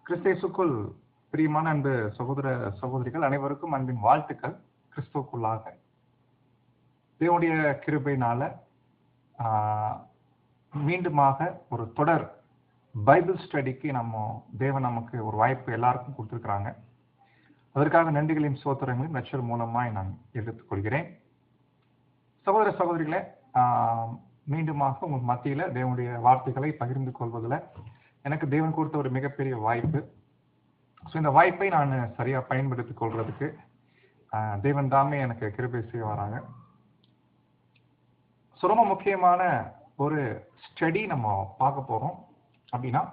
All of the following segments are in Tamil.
கிறிஸ்தேசுக்குள் பிரியமான அன்பு சகோதர சகோதரிகள் அனைவருக்கும் அன்பின் வாழ்த்துக்கள். கிறிஸ்துவுக்குள்ளாக தேவனுடைய கிருபையினால மீண்டுமாக ஒரு தொடர் பைபிள் ஸ்டடிக்கு தேவன் நமக்கு ஒரு வாய்ப்பு எல்லாருக்கும் கொடுத்துருக்குறாங்க. அதற்காக நன்றிகளையும் சோத்திரங்களையும் நச்சர் மூலமாய் நான் எடுத்துக்கொள்கிறேன். சகோதர சகோதரிகளே, மீண்டுமாக உங்கள் மத்தியில் தேவனுடைய வார்த்தைகளை பகிர்ந்து கொள்வதில் எனக்கு தேவன் கொடுத்த ஒரு மிகப்பெரிய வாய்ப்பு. ஸோ இந்த வாய்ப்பை நான் சரியாக பயன்படுத்திக் கொள்றதுக்கு தேவன் தாமே எனக்கு கிருபை செய்ய வராங்க. ஸோ ரொம்ப முக்கியமான ஒரு ஸ்டடி நம்ம பார்க்க போகிறோம். அப்படின்னா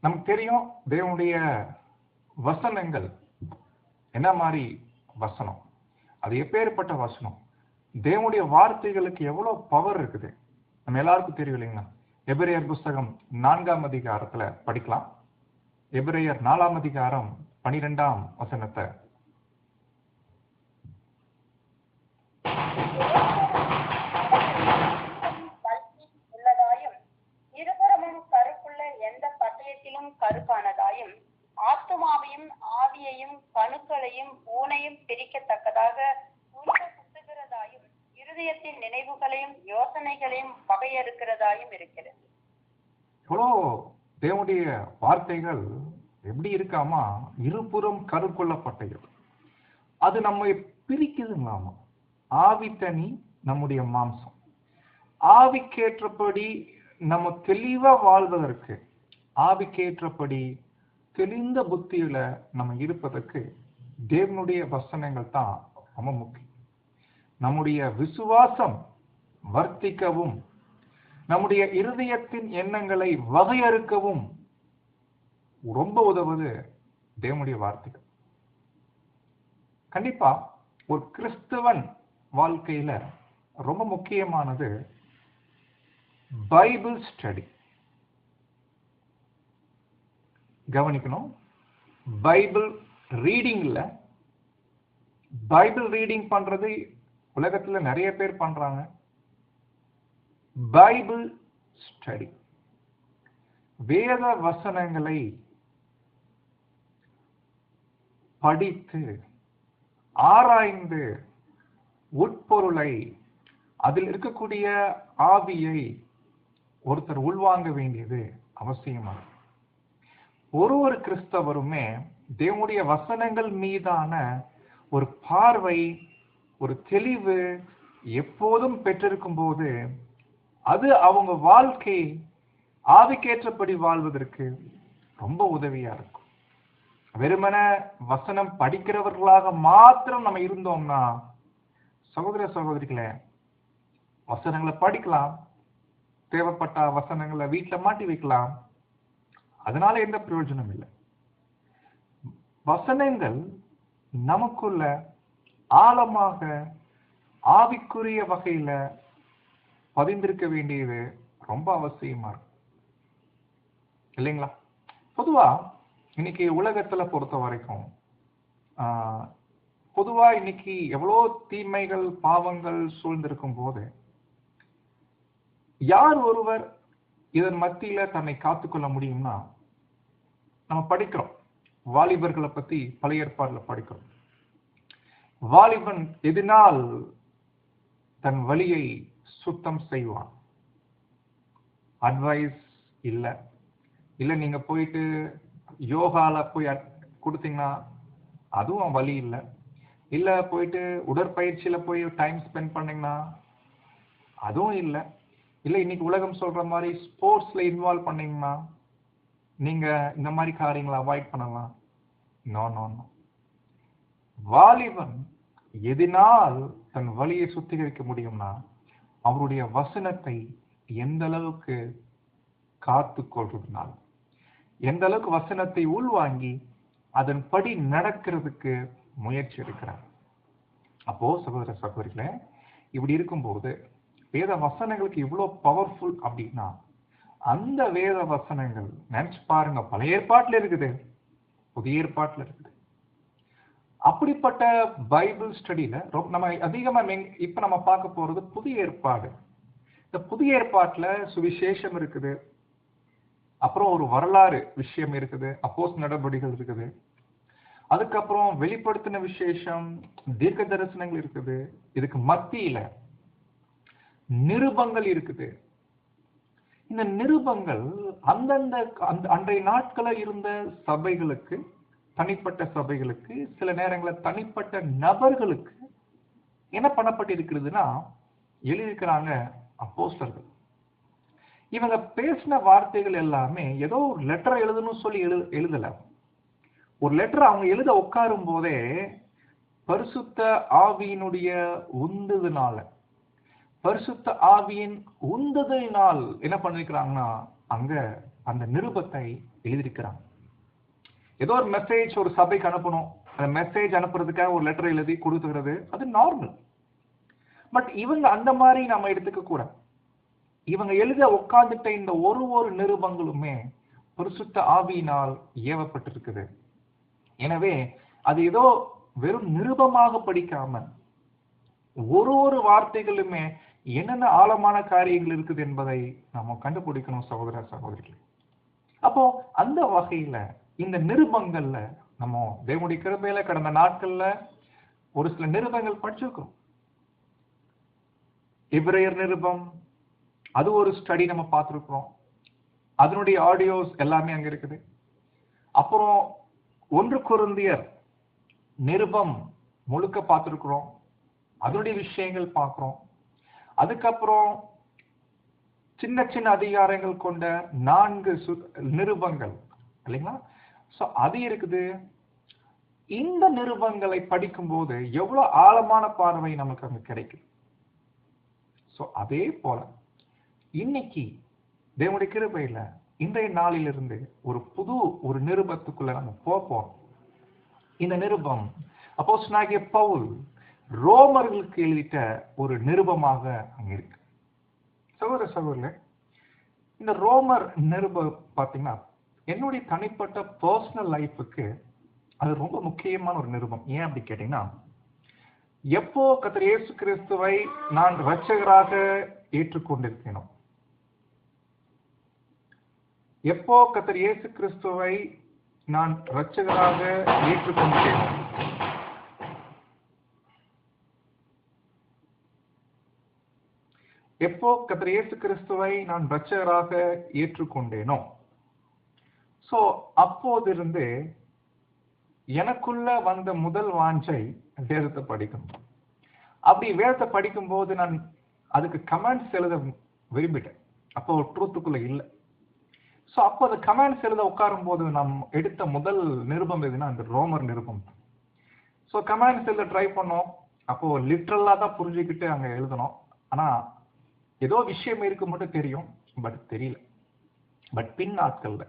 நமக்கு தெரியும் தேவனுடைய வசனங்கள் என்ன மாதிரி வசனம், அது எப்பேற்பட்ட வசனம், தேவனுடைய வார்த்தைகளுக்கு எவ்வளோ பவர் இருக்குது நம்ம எல்லாருக்கும் தெரியும் இல்லைங்களா? எபிரேயர் புஸ்தகம் 4ஆம் அதிகாரத்துல படிக்கலாம். எபிரேயர் 4ஆம் அதிகாரம் 12ஆம் வசனத்தை உள்ளதாயும் இருபுறமும் கருப்புள்ள எந்த பட்டயத்திலும் கருக்கானதாயும் ஆத்துமாவையும் ஆவியையும் கணுக்களையும் ஊனையும் பிரிக்கத்தக்கதாக குத்துகிறதாயும் இருதயத்தின் நினைவுகளையும் யோசனைகளையும் வகையறுக்கிறதாயும் இருக்கிறது. எவ்வளோ தேவனுடைய வார்த்தைகள் எப்படி இருக்காமா, இருபுறம் கருக்குள்ள பட்டயம், அது நம்மை பிரிக்குதுங்களாமா. ஆவி தனி, நம்முடைய மாம்சம். ஆவிக்கேற்றபடி நம்ம தெளிவா வாழ்வதற்கு, ஆவிக்கேற்றபடி தெளிந்த புத்தியில நம்ம இருப்பதற்கு தேவனுடைய வசனங்கள் தான் ரொம்ப முக்கியம். நம்முடைய விசுவாசம் வர்த்திக்கவும், நம்முடைய இருதயத்தின் எண்ணங்களை வகையறுக்கவும் ரொம்ப உதவுது தேவனுடைய வார்த்தைகள். கண்டிப்பா ஒரு கிறிஸ்தவன் வாழ்க்கையில ரொம்ப முக்கியமானது பைபிள் ஸ்டடி. கவனிக்கணும், பைபிள் ரீடிங்ல, பைபிள் ரீடிங் பண்றது உலகத்துல நிறைய பேர் பண்றாங்க. பைபிள் ஸ்டடி, வேத வசனங்களை படித்து ஆராய்ந்து உட்பொருளை, அதில் இருக்கக்கூடிய ஆவியை ஒருத்தர் உள்வாங்க வேண்டியது அவசியமானது. ஒரு கிறிஸ்தவருமே தேவனுடைய வசனங்கள் மீதான ஒரு பார்வை, ஒரு தெளிவு எப்போதும் பெற்றிருக்கும் போது அது அவங்க வாழ்க்கை ஆவிக்கேற்றபடி வாழ்வதற்கு ரொம்ப உதவியா இருக்கும். வெறுமன வசனம் படிக்கிறவர்களாக மாத்திரம் நம்ம இருந்தோம்னா, சகோதர சகோதரிகளே, வசனங்களை படிக்கலாம், தேவைப்பட்ட வசனங்களை வீட்டுல மாட்டி வைக்கலாம், அதனால எந்த பிரயோஜனம் இல்லை. வசனங்கள் நமக்குள்ள ஆழமாக ஆவிக்குரிய வகையில பதிந்திருக்க வேண்டியது ரொம்ப அவசியமா இருக்கு இல்லைங்களா? பொதுவா இன்னைக்கு உலகத்துல பொறுத்த வரைக்கும் பொதுவா இன்னைக்கு எவ்வளோ தீமைகள் பாவங்கள் சூழ்ந்திருக்கும் போது யார் ஒருவர் இதன் மத்தியில தன்னை காத்துக்கொள்ள முடியும்னா, நம்ம படிக்கிறோம், வாலிபர்களை பத்தி பழைய ஏற்பாடுல படிக்கிறோம். வாலிபன் எதனால் தன் வழியை சுத்தம் செய்வான்? அட்வைஸ் இல்ல, நீங்க போயிட்டு யோகால போய் கொடுத்தீங்கன்னா அதுவும் வழி இல்ல போயிட்டு உடற்பயிற்சியில போய் டைம் ஸ்பெண்ட் பண்ணீங்கன்னா அதுவும் இல்ல இன்னைக்கு உலகம் சொல்ற மாதிரி ஸ்போர்ட்ஸ்ல இன்வால்வ் பண்ணீங்கன்னா நீங்க இந்த மாதிரி காரியங்களை அவாய்ட் பண்ணலாம். No no no. வாலிபன் எதனால் தன் வழியை சுத்திகரிக்க முடியும்னா, அவருடைய வசனத்தை எந்த அளவுக்கு காத்து கொள்றதுனால, எந்த அளவுக்கு வசனத்தை உள்வாங்கி அதன்படி நடக்கிறதுக்கு முயற்சி எடுக்கிறார். அப்போ சகோதர சகோதரிகளே, இப்படி இருக்கும்போது வேத வசனங்களுக்கு இவ்வளவு பவர்ஃபுல் அப்படின்னா, அந்த வேத வசனங்கள் நினைச்சு பாருங்க, பழைய ஏற்பாட்டுல இருக்குது, புதிய ஏற்பாட்டுல இருக்குது. அப்படிப்பட்ட பைபிள் ஸ்டடியில நம்ம அதிகமா இப்ப நம்ம பார்க்க போறது புதிய ஏற்பாடு. இந்த புதிய ஏற்பாட்டுல சுவிசேஷம் இருக்குது, அப்புறம் ஒரு வரலாறு விஷயம் இருக்குது, அப்போஸ்தலர் நடவடிக்கைகள் இருக்குது, அதுக்கப்புறம் வெளிப்படுத்தின விசேஷம், தீர்க்க தரிசனங்கள் இருக்குது, இதுக்கு மத்தியில நிருபங்கள் இருக்குது. இந்த நிருபங்கள் அந்தந்த அன்றைய நாட்களில் இருந்த சபைகளுக்கு, தனிப்பட்ட சபைகளுக்கு, சில நேரங்களில் தனிப்பட்ட நபர்களுக்கு என்ன பண்ணப்பட்டிருக்கிறதுனா எழுதியிருக்கிறாங்க அப்போஸ்தலர்கள். இவங்க பேசின வார்த்தைகள் எல்லாமே ஏதோ ஒரு லெட்டர் எழுதணும்னு சொல்லி எழுதல. ஒரு லெட்டர் அவங்க எழுத உட்காரும் போதே பரிசுத்த ஆவியினுடைய உந்துதனால, பரிசுத்த ஆவியின் உந்துதலினால் என்ன பண்ணிருக்கிறாங்கன்னா அங்க அந்த நிருபத்தை எழுதியிருக்கிறாங்க. ஏதோ ஒரு மெசேஜ் ஒரு சபைக்கு அனுப்பணும், அந்த மெசேஜ் அனுப்புறதுக்காக ஒரு லெட்டர் எழுதி கொடுத்துக்கிறது அது நார்மல். பட் இவங்க அந்த மாதிரி நம்ம எடுத்துக்க கூடாது. இவங்க எழுத உட்கார்ந்துட்ட இந்த ஒரு நிருபங்களுமே பரிசுத்த ஆவியினால் ஏவப்பட்டிருக்குது. எனவே அது ஏதோ வெறும் நிருபமாக படிக்காம ஒரு வார்த்தைகளுமே என்னென்ன ஆழமான காரியங்கள் இருக்குது என்பதை நம்ம கண்டுபிடிக்கணும் சகோதர சகோதரிகள். அப்போ அந்த வகையில இந்த நிருபங்கள்ல நம்ம தேவனுடைய கிருபையில கடந்த நாட்கள்ல ஒரு சில நிருபங்கள் படிச்சிருக்கிறோம். எபிரேயர் நிருபம், அது ஒரு ஸ்டடி நம்ம பார்த்திருக்கிறோம். அதனுடைய ஆடியோஸ் எல்லாமே அங்க இருக்குது. அப்புறம் 1 கொரிந்தியர் நிருபம் முழுக்க பார்த்திருக்கிறோம், அதனுடைய விஷயங்கள் பார்க்கிறோம். அதுக்கப்புறம் சின்ன சின்ன அதிகாரங்கள் கொண்ட 4 நிருபங்கள் இல்லைங்களா, சோ அது இருக்குது. இந்த நிருபங்களை படிக்கும் போது எவ்வளவு ஆழமான பார்வை நமக்கு அங்க கிடைக்கும். சோ அதே போல இன்னைக்கு தேவனுடைய கிருபையில இன்றைய நாளிலிருந்து ஒரு நிருபத்துக்குள்ள நம்ம போறோம். இந்த நிருபம் அப்போஸ்தலனாகிய பவுல் ரோமர்களுக்கு எழுதிட்ட ஒரு நிருபமாக அங்க இருக்கு. சகோதர சகோதரர்களே, இந்த ரோமர் நிருபம் பாத்தீங்கன்னா என்னுடைய தனிப்பட்ட பர்சனல் லைஃபுக்கு அது ரொம்ப முக்கியமான ஒரு நிருபம். ஏன் அப்படி கேட்டீங்கன்னா, எப்போ கர்த்தர் இயேசு கிறிஸ்துவை நான் இரட்சகராக ஏற்றுக்கொண்டிருக்கேனோ, எப்போ கர்த்தர் இயேசு கிறிஸ்துவை நான் இரட்சகராக ஏற்றுக்கொண்டேனோ, எப்போ கர்த்தர் இயேசு கிறிஸ்துவை நான் இரட்சகராக ஏற்றுக்கொண்டேனோ, சோ அப்போதிருந்து எனக்குள்ள வந்த முதல் வாஞ்சை வேதத்தை படிக்கணும். அப்படி வேதத்தை படிக்கும் போது நான் அதுக்கு கமெண்ட்ஸ் எழுத விரும்பிட்டேன். அப்போ ட்ரூத்துக்குள்ள இல்லை. சோ அப்போ அந்த கமெண்ட்ஸ் எழுத உட்காரும் போது நாம் எடுத்த முதல் நிருபம் எதுனா அந்த ரோமர் நிருபம். சோ கமெண்ட்ஸ் எழுத ட்ரை பண்ணோம். அப்போ லிட்ரலா தான் புரிஞ்சுக்கிட்டு அங்க எழுதணும். ஆனா ஏதோ விஷயம் இருக்கு மட்டும் தெரியும், பட் தெரியல. பட் பின் நாட்கள்ல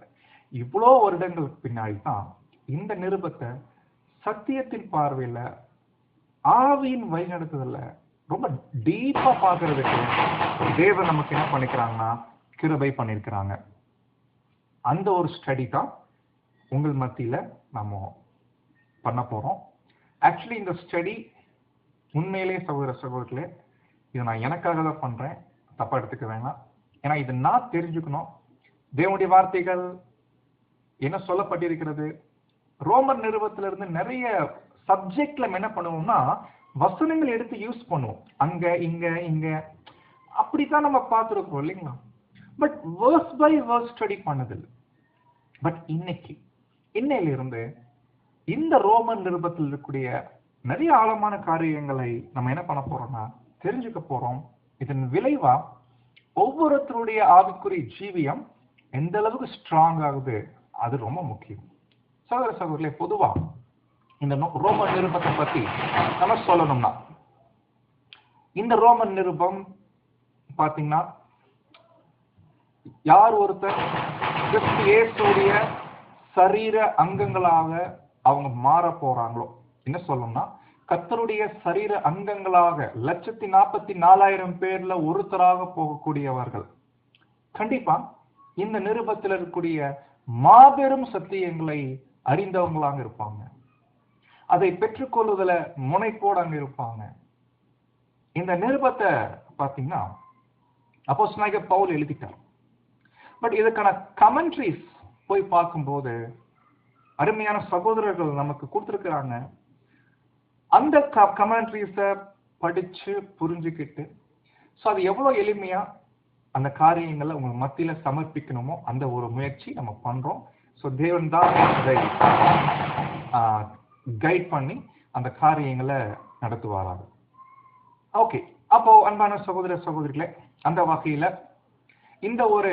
இவ்வளோ வருடங்களுக்கு பின்னாடி தான் இந்த நிருபத்தை சத்தியத்தின் பார்வையில ஆவியின் வழிநடத்துதல்ல ரொம்ப டீப்பா பார்க்கறதுக்கு தேவன் நமக்கு என்ன பண்ணிக்கிறாங்கன்னா கிருபை பண்ணிருக்கிறாங்க. அந்த ஒரு ஸ்டடி தான் உங்கள் மத்தியில நம்ம பண்ண போறோம். ஆக்சுவலி இந்த ஸ்டடி உண்மையிலே சகோதர சகோதரர்களே, இது நான் எனக்காக தான் பண்றேன், தப்பா எடுத்துக்க வேணாம். ஏன்னா இது நான் தெரிஞ்சுக்கணும் தேவனுடைய வார்த்தைகள் என்ன சொல்லப்பட்டிருக்கிறது. ரோமர் நிருபத்திலிருந்து நிறைய சப்ஜெக்ட்ல என்ன பண்ணுவோம்னா வசனங்கள் எடுத்து யூஸ் பண்ணுவோம், அங்க இங்க இங்க அப்படித்தான் நம்ம பார்த்துருக்கோம் இல்லைங்களா. But verse by verse study பண்ணதில்லை. பட் இன்னையிலிருந்து இந்த ரோமர் நிருபத்தில் இருக்கக்கூடிய நிறைய ஆழமான காரியங்களை நம்ம என்ன பண்ண போறோம்னா தெரிஞ்சுக்க போறோம். இதன் விளைவா ஒவ்வொருத்தருடைய ஆவிக்குரிய ஜீவியம் எந்த அளவுக்கு ஸ்ட்ராங் ஆகுது அது ரொம்ப முக்கியம். சகோதர சகோதரர்களே, பொதுவா இந்த ரோமர் நிருபத்தை பத்தி நம்ம சொல்லணும்னா, இந்த ரோமர் நிருபம் பாத்தீங்கன்னா யார் ஒருத்தர் கிறிஸ்து இயேசுடைய சரீர அங்கங்களாக அவங்க மாற போறாங்களோ, என்ன சொல்லணும்னா கர்த்தருடைய சரீர அங்கங்களாக 1,44,000 பேர்ல ஒருத்தராக போகக்கூடியவர்கள் கண்டிப்பா இந்த நிருபத்தில் இருக்கக்கூடிய மாபெரும் சத்தியங்களை அறிந்தவங்களாக இருப்பாங்க. அதை பெற்றுக்கொள்வதில் முனைப்போடு அங்க இருப்பாங்க. இந்த நிருபத்தை பாத்தீங்கன்னா அப்போஸ்தலனாகிய பவுல் எழுதிட்டார். பட் இதுக்கான கமெண்ட்ரிஸ் போய் பார்க்கும்போது அருமையான சகோதரர்கள் நமக்கு கொடுத்துருக்கிறாங்க. அந்த கமெண்ட்ரிஸை படிச்சு புரிஞ்சுக்கிட்டு ஸோ அது எவ்வளோ எளிமையா அந்த காரியங்களை உங்க மத்தியில சமர்ப்பிக்கணுமோ அந்த ஒரு முயற்சி நம்ம பண்றோம். ஸோ தேவன் தான் கைட் பண்ணி அந்த காரியங்களை நடத்துவாராங்க. ஓகே, அப்போ அன்பான சகோதர சகோதரிகளே, அந்த வகையில இந்த ஒரு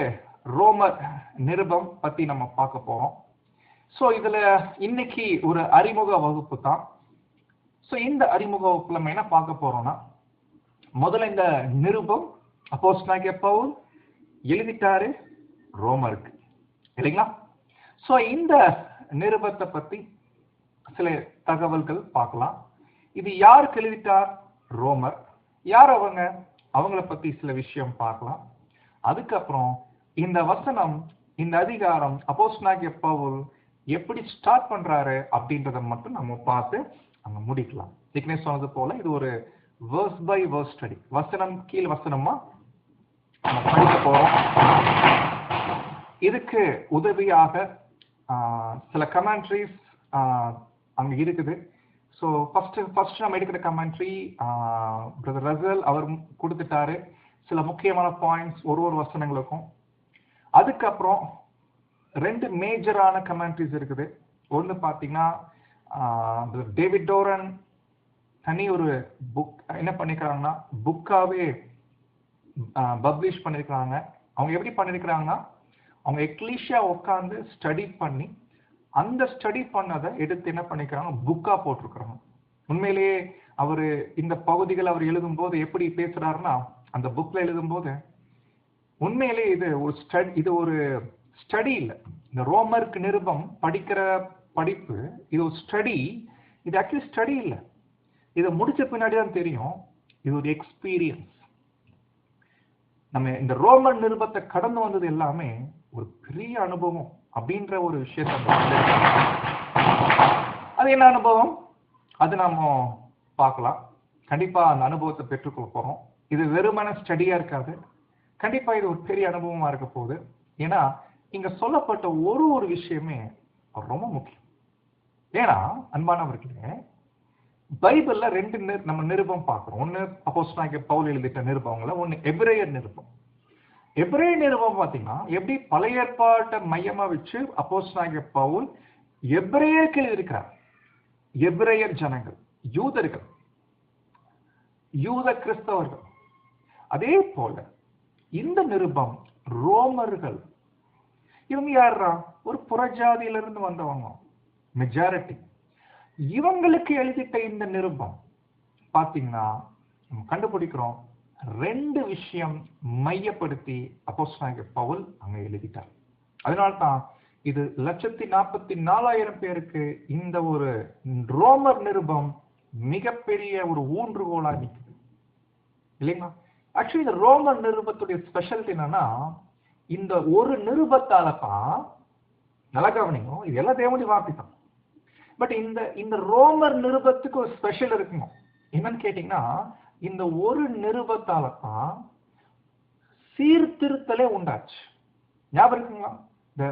ரோமர் நிருபம் பத்தி நம்ம பார்க்க போறோம். ஸோ இதுல இன்னைக்கு ஒரு அறிமுக வகுப்பு தான். ஸோ இந்த அறிமுக வகுப்புல நம்ம என்ன பார்க்க போறோம்னா, முதல்ல இந்த நிருபம் அப்போஸ்தலனாகிய பவுல் எழுதிட்டாரு ரோமருக்கு, இல்லைங்களா? ஸோ இந்த நிருபத்தை பத்தி சில தகவல்கள் பார்க்கலாம். இது யாருக்கு எழுதிட்டார்? ரோமர். யார் அவங்க? அவங்கள பத்தி சில விஷயம் பார்க்கலாம். அதுக்கப்புறம் இந்த வசனம், இந்த அதிகாரம் அப்போஸ்தலனாகிய பவுல் எப்படி ஸ்டார்ட் பண்றாரு அப்படின்றத மட்டும் நம்ம பார்த்து அங்க முடிக்கலாம். ஏற்கனவே சொன்னது போல இது ஒரு வேர்ஸ் பை வேர்ஸ் ஸ்டடி, வசனம் கீழ் வசனமா நம்ம படிக்க போறோம். இதுக்கு உதவியாக சில கமெண்ட்ரிஸ் அங்க இருக்குது. ஸோ ஃபர்ஸ்ட் நம்ம எடுக்கிற கமெண்ட்ரி பிரதர் ரசல் அவர் கொடுத்துட்டாரு, சில முக்கியமான பாயிண்ட்ஸ் ஒரு வசனங்களுக்கும். அதுக்கப்புறம் 2 மேஜரான கமெண்ட்ரிஸ் இருக்குது. ஒன்று பார்த்தீங்கன்னா டேவிட் டோரன் தனி ஒரு புக் என்ன பண்ணிருக்கிறாங்கன்னா புக்காவே பப்ளிஷ் பண்ணிருக்கிறாங்க. அவங்க எப்படி பண்ணிருக்கிறாங்கன்னா, அவங்க எக்லீஷியா உட்காந்து ஸ்டடி பண்ணி அந்த ஸ்டடி பண்ணதை எடுத்து என்ன பண்ணிக்கிறாங்க, புக்கா போட்டிருக்கிறாங்க. உண்மையிலேயே அவரு இந்த பகுதிகள் அவர் எழுதும் போது எப்படி பேசுறாருன்னா, அந்த புக்ல எழுதும் போது உண்மையிலே இது ஒரு ஸ்டடி இல்லை. இந்த ரோமருக்கு நிருபம் படிக்கிற படிப்பு இது ஒரு ஸ்டடி. இது ஆக்சுவலி ஸ்டடி இல்லை, இதை முடிச்ச பின்னாடி தான் தெரியும் இது ஒரு எக்ஸ்பீரியன்ஸ். நம்ம இந்த ரோமன் நிருபத்தை கடந்து வந்தது எல்லாமே ஒரு பெரிய அனுபவம் அப்படின்ற ஒரு விஷயத்த. அது என்ன அனுபவம், அது நம்ம பார்க்கலாம். கண்டிப்பா அந்த அனுபவத்தை பெற்றுக்கொள்ள போறோம். இது வெறுமன ஸ்டடியா இருக்காது, கண்டிப்பா இது ஒரு பெரிய அனுபவமா இருக்க போகுது. ஏன்னா இங்க சொல்லப்பட்ட ஒரு விஷயமே ரொம்ப முக்கியம். ஏன்னா அன்பானவர்களே, பைபிள்ல 2 நம்ம நிருபம் பார்க்கிறோம். ஒன்னு அப்போஸ்தலனாகிய பவுல் எழுதிட்ட நிருபங்கள்ல, ஒன்னு எபிரேயர் நிருபம். எபிரேய நிருபம் பாத்தீங்கன்னா எப்படி பழைய ஏற்பாட்டை மையமா வச்சு அப்போஸ்தலனாகிய பவுல் எபிரேயருக்கு எழுதியிருக்கிறார். எபிரேயர் ஜனங்கள், யூதர்கள், யூத கிறிஸ்தவர்கள். அதே போல இந்த நிருபம் ரோமர்கள். இவங்க யாரா? ஒரு புறஜாதியிலிருந்து வந்தவங்க, மெஜாரிட்டி. இவங்களுக்கு எழுதிட்ட இந்த நிருபம் பாத்தீங்கன்னா நம்ம கண்டுபிடிக்கிறோம் 2 விஷயம் மையப்படுத்தி அப்போஸ்தலனாகிய பவுல் அங்க எழுதிட்டார். அதனால்தான் இது 1,44,000 பேருக்கு இந்த ஒரு ரோமர் நிருபம் மிகப்பெரிய ஒரு ஊன்றுகோலா நிற்குது, இல்லைங்களா? ஆக்சுவலி இந்த ரோமர் நிருபத்துடைய ஸ்பெஷாலிட்டி என்னன்னா, இந்த ஒரு நிருபத்தாலதான், நல்லா கவனிங்க, இது எல்லாம் தேவனுடைய வார்த்தை தான். பட் இந்த ரோமர் நிருபத்துக்கு ஒரு ஸ்பெஷல் இருக்கணும். என்னன்னு கேட்டீங்கன்னா, இந்த ஒரு நிருபத்தால தான் சீர்திருத்தலே உண்டாச்சு. ஞாபகம் இருக்குங்களா? இந்த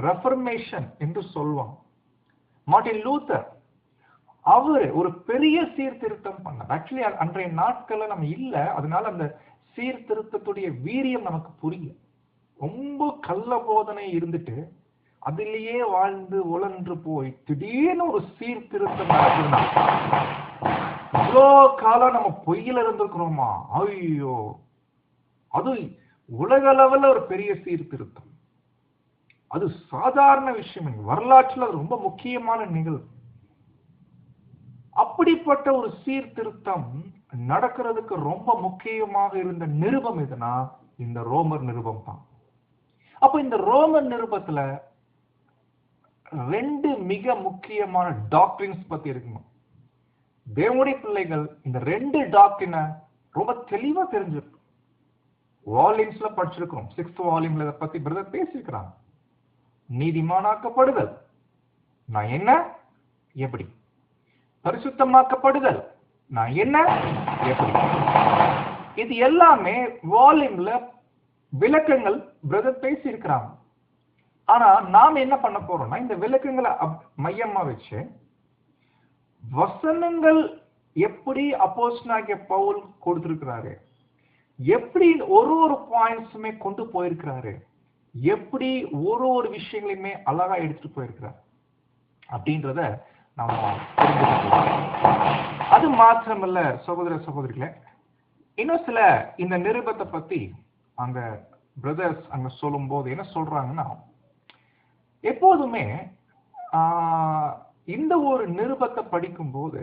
ரெஃபர்மேஷன் என்று சொல்லுவாங்க. மார்ட்டின் லூத்தர் அவரு ஒரு பெரிய சீர்திருத்தம் பண்ணார். ஆக்சுவலி அன்றைய நாட்கள்ல நம்ம இல்ல, அதனால அந்த சீர்திருத்தத்துடைய வீரியம் நமக்கு புரியல. ரொம்ப கள்ள போதனை இருந்துட்டு அதிலேயே வாழ்ந்து உழன்று போய் திடீர்னு ஒரு சீர்திருத்தம் நடக்குதுன்னா, இவ்வளோ காலம் நம்ம பொய்யில இருந்திருக்கிறோமா? ஐயோ, அது உலக அளவுல ஒரு பெரிய சீர்திருத்தம். அது சாதாரண விஷயம், வரலாற்றுல அது ரொம்ப முக்கியமான நிகழ்வு. அப்படிப்பட்ட ஒரு சீர்திருத்தம் நடக்கிறதுக்கு ரொம்ப முக்கியமாக இருந்த நிருபம் எதுனா இந்த ரோமர் நிருபம் தான். அப்ப இந்த ரோமர் நிருபத்துல 2 மிக முக்கியமான டாக்ட்ரின்ஸ் பத்தி இருக்கணும். தேவனுடைய பிள்ளைகள் இந்த 2 டாக்ட்ரினை ரொம்ப தெளிவா தெரிஞ்சிருக்கும். வால்யூம்ஸ்ல படிச்சிருக்கிறோம். 6th வால்யூம்ல இதை பத்தி பிரதர் பேசியிருக்கிறாங்க. நீதிமானாக்கப்படுதல் நான் என்ன, எப்படி? பரிசுத்தமாக்கப்படுதல் நான் என்ன, எப்படி? இது எல்லாமே வால்யூம்ல விளக்கங்கள் பிரதர் பேசி இருக்கிறாங்க. ஆனா நாம என்ன பண்ண போறோம்னா இந்த விளக்கங்களை மையமா வச்சு வசனங்கள் எப்படி அப்போஸ்தலனாகிய பவுல் கொடுத்திருக்கிறாரு, எப்படி ஒரு பாயிண்ட்ஸுமே கொண்டு போயிருக்கிறாரு, எப்படி ஒரு விஷயங்களையுமே அழகா எடுத்துட்டு போயிருக்கிறார் அப்படின்றத நாம தெரிஞ்சுக்கலாம். அது மாத்திரமல்ல சகோதர சகோதரிகளே, இன்னும் சில இந்த நிருபத்தை பத்தி அங்க பிரதர்ஸ் அங்க சொல்லும் போது என்ன சொல்றாங்கன்னா, எப்போதுமே இந்த ஒரு நிருபத்தை படிக்கும் போது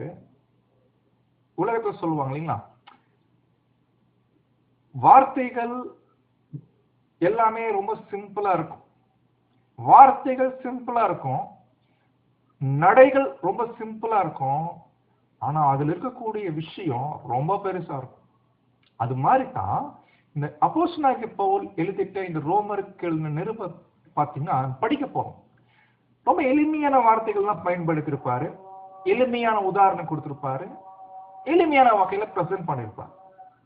உலகத்தை சொல்லுவாங்க இல்லைங்களா, வார்த்தைகள் எல்லாமே ரொம்ப சிம்பிளா இருக்கும், வார்த்தைகள் சிம்பிளா இருக்கும், நடைகள் ரொம்ப சிம்பிளா இருக்கும், ஆனா அதுல இருக்கக்கூடிய விஷயம் ரொம்ப பெருசா இருக்கும். அது மாதிரி தான் இந்த அப்போஸ்தலனாகிய பவுல் எழுதிட்ட இந்த ரோமருக்கு எழுதின நிருபம் பார்த்தீங்கன்னா படிக்க போறோம். ரொம்ப எளிமையான வார்த்தைகள்லாம் பயன்படுத்தியிருப்பாரு, எளிமையான உதாரணம் கொடுத்திருப்பாரு, எளிமையான வகையில பிரசன்ட் பண்ணிருப்பாரு.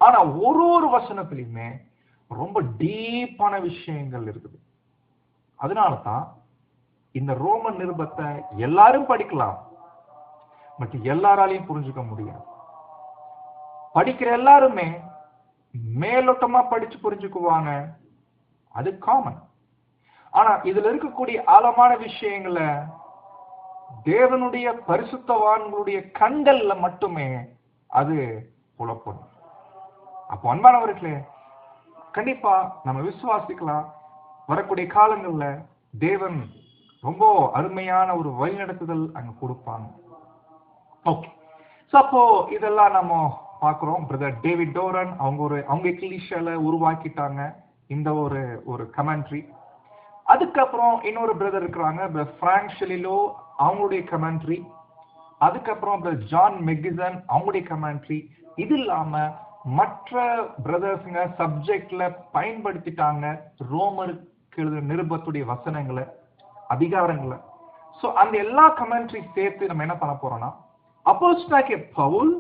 ஆனா ஒரு வசனத்திலுமே ரொம்ப டீப்பான விஷயங்கள் இருக்குது. அதனாலதான் இந்த ரோமன் நிருபத்தை எல்லாரும் படிக்கலாம், பட் எல்லாராலையும் புரிஞ்சுக்க முடியாது. படிக்கிற எல்லாருமே மேலோட்டமா படிச்சு புரிஞ்சுக்குவாங்க, அது காமன். ஆனா இதுல இருக்கக்கூடிய ஆழமான விஷயங்களை தேவனுடைய பரிசுத்தவான்களுடைய கண்கள்ல மட்டுமே அது புலப்படும். அப்போ அன்பானவர்களே, கண்டிப்பா நம்ம விசுவாசிக்கலாம், வரக்கூடிய காலங்கள்ல தேவன் ரொம்ப அருமையான ஒரு வழிநடத்துதல் அங்க கொடுப்பாங்க. ஓகே, அப்போ இதெல்லாம் நம்ம பார்க்கிறோம். பிரதர் டேவிட் டோரன் அவங்க எக்லீஷியால உருவாக்கிட்டாங்க இந்த ஒரு கமெண்ட்ரி. அதுக்கப்புறம் இன்னொரு பிரதர் இருக்கிறாங்க, பிரதர் பிராங்க் ஷெலிலோ, அவங்களுடைய கமெண்ட்ரி. அதுக்கப்புறம் பிரதர் ஜான் மெக்கிசன் அவங்களுடைய கமெண்ட்ரி. இது இல்லாம மற்ற பிரதர்ஸ்ங்க சப்ஜெக்ட்ல பயன்படுத்திட்டாங்க ரோமருக்கு எழுதின நிருபத்துடைய வசனங்களை, அதிகாரங்களை. சோ அந்த எல்லா கமெண்ட்ரி சேர்த்து நம்ம என்ன பண்ண போறோம்னா, அப்போஸ்தலனாகிய பவுல்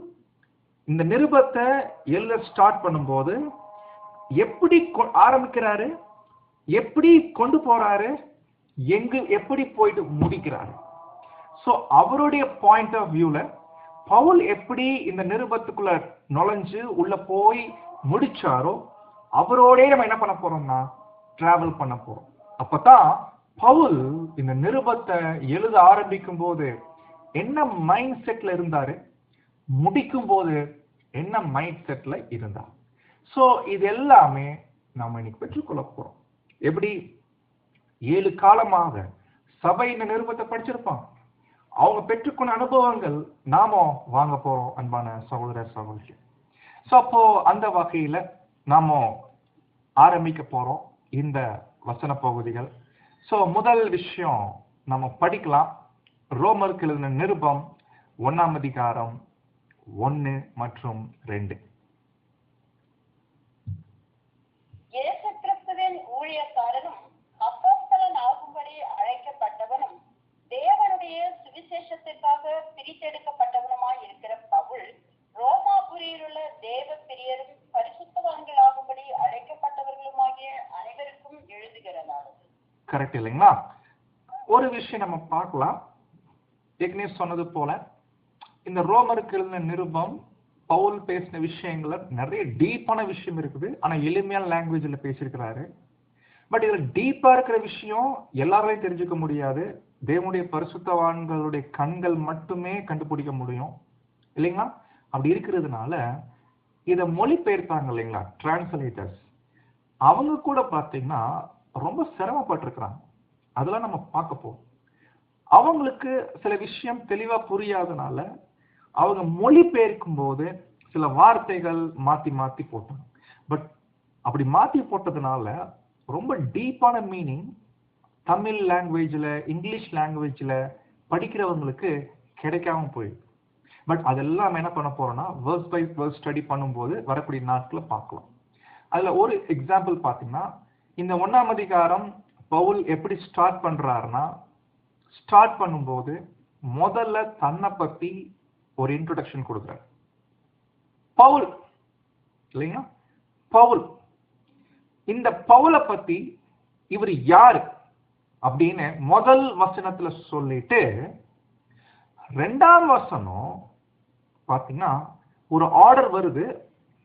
இந்த நிருபத்தை எழுத ஸ்டார்ட் பண்ணும்போது எப்படி ஆரம்பிக்கிறாரு, எப்படி கொண்டு போறாரு, எப்படி போயிட்டு முடிக்கிறாரு. சோ அவருடைய பாயிண்ட் ஆஃப் வியூல பவுல் எப்படி இந்த நிருபத்துக்குள்ள நுழைஞ்சு உள்ள போய் முடிச்சாரோ அவரோடே நம்ம என்ன பண்ண போறோம்னா டிராவல் பண்ண போறோம். அப்பதான் பவுல் இந்த நிருபத்தை எழுத ஆரம்பிக்கும் போது என்ன மைண்ட் செட்ல இருந்தாரு, முடிக்கும் போது என்ன மைண்ட் செட்ல இருந்தார். சோ இது எல்லாமே நாம இன்னைக்கு பெற்றுக்கொள்ள போறோம். எப்படி 7 காலமாக சபை இந்த நிருபத்தை படிச்சிருப்பாங்க, அவங்க பெற்றுக்கொண்ட அனுபவங்கள் நாம வாங்க போறோம் அன்பான சகோதர சகோதரி. சோ அப்போ அந்த வகையில நாம ஆரம்பிக்க போறோம் இந்த வசன பகுதிகள். சோ முதல் விஷயம் நம்ம படிக்கலாம், ரோமருக்கு எழுதின நிருபம் 1ஆம் அதிகாரம் 1 மற்றும் 2. இயேசு கிறிஸ்துவின் ஊழியக்காரனும் அப்போஸ்தலன் ஆகும்படி அழைக்கப்பட்டவனும் தேவனுடைய சுவிசேஷத்திற்காக பிரித்தெடுக்கப்பட்டவனுமாய் இருக்கிற பவுல், ரோமாபுரியில் உள்ள தேவ பிரியரும் பரிசுத்தவான்களாகும்படி அழைக்கப்பட்டவர்களுமாகிய அனைவருக்கும் எழுதுகிறனாலும். கரெக்ட் இல்லைங்களா? ஒரு விஷயம் நம்ம பார்க்கலாம். ஏற்கனவே சொன்னது போல இந்த ரோமருக்கு எழுதின நிருபம் பவுல் பேசின விஷயங்கள்ல நிறைய டீப்பான விஷயம் இருக்குது, ஆனா எளிமையான லாங்குவேஜ்ல பேசியிருக்கிறாரு. பட் இதுல டீப்பா இருக்கிற விஷயம் எல்லாராலையும் தெரிஞ்சுக்க முடியாது, தேவனுடைய பரிசுத்தவான்களுடைய கண்கள் மட்டுமே கண்டுபிடிக்க முடியும் இல்லைங்களா? அப்படி இருக்கிறதுனால இதை மொழிபெயர்த்தாங்க இல்லைங்களா, டிரான்ஸ்லேட்டர்ஸ், அவங்க கூட பார்த்தீங்கன்னா ரொம்ப சிரமப்பட்டிருக்கிறாங்க. அதெல்லாம் நம்ம பார்க்க போறோம். அவங்களுக்கு சில விஷயம் தெளிவா புரியாதனால அவங்க மொழிபெயர்க்கும் போது சில வார்த்தைகள் மாத்தி மாத்தி போட்டாங்க. பட் அப்படி மாத்தி போட்டதுனால ரொம்ப டீப்பான மீனிங் தமிழ் லாங்குவேஜ்ல, இங்கிலீஷ் லாங்குவேஜ்ல படிக்கிறவங்களுக்கு கிடைக்காம போயிடுது. பட் அதெல்லாம் என்ன பண்ண போறோம்னா வேர்ஸ் பை வேர்ஸ் ஸ்டடி பண்ணும்போது வரக்கூடிய நாட்களை பார்க்கலாம். அதுல ஒரு எக்ஸாம்பிள் பார்த்தீங்கன்னா, இந்த 1ஆம் அதிகாரம் பவுல் எப்படி ஸ்டார்ட் பண்றாருன்னா, ஸ்டார்ட் பண்ணும்போது முதல்ல தன்னை பத்தி ஒரு இன்ட்ரோடக்ஷன் கொடுக்குறாரு. பவுல் இல்லைங்களா, பவுல் இந்த பவுலை பத்தி இவர் யாரு அப்படின்னு முதல் வசனத்துல சொல்லிட்டு 2ஆம் வசனம் பாத்தீங்கன்னா ஒரு ஆர்டர் வருது.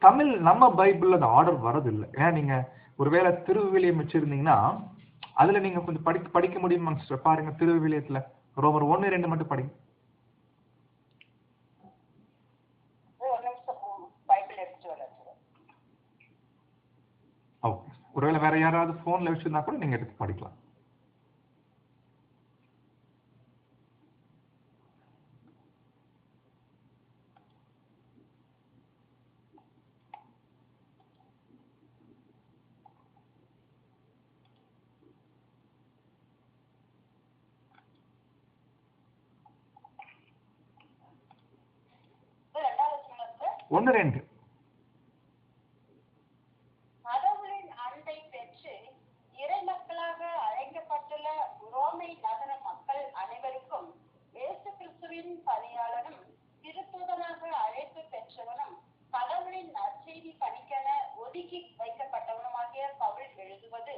தமிழ் நம்ம பைபிள்ல அந்த ஆர்டர் வரது இல்லை. ஏன்னா நீங்க ஒருவேளை திருவிவிலியம் வச்சிருந்தீங்கன்னா அதுல நீங்க கொஞ்சம் படிக்க முடியுமா சிஸ்டர்? பாருங்க, திருவிவிலியத்துல ரோமர் 1:2 மட்டும் படிங்க. ஓகே, ஒருவேளை வேற யாராவது போன்ல வச்சிருந்தா கூட நீங்க எடுத்து படிக்கலாம். ஒன்று ரெண்டு. கடவுளின் அன்பை பெற்று இறை மக்களாக அழைக்கப்பட்டுள்ள ரோமை நகர மக்கள் அனைவருக்கும் இயேசு கிறிஸ்துவின் பணியாளரும் திருத்தூதனாக அழைப்பு பெற்றவனும் கடவுளின் நற்செய்தி பணிக்கென ஒதுக்கி வைக்கப்பட்டவனுமாகிய பவுல் எழுதுவது,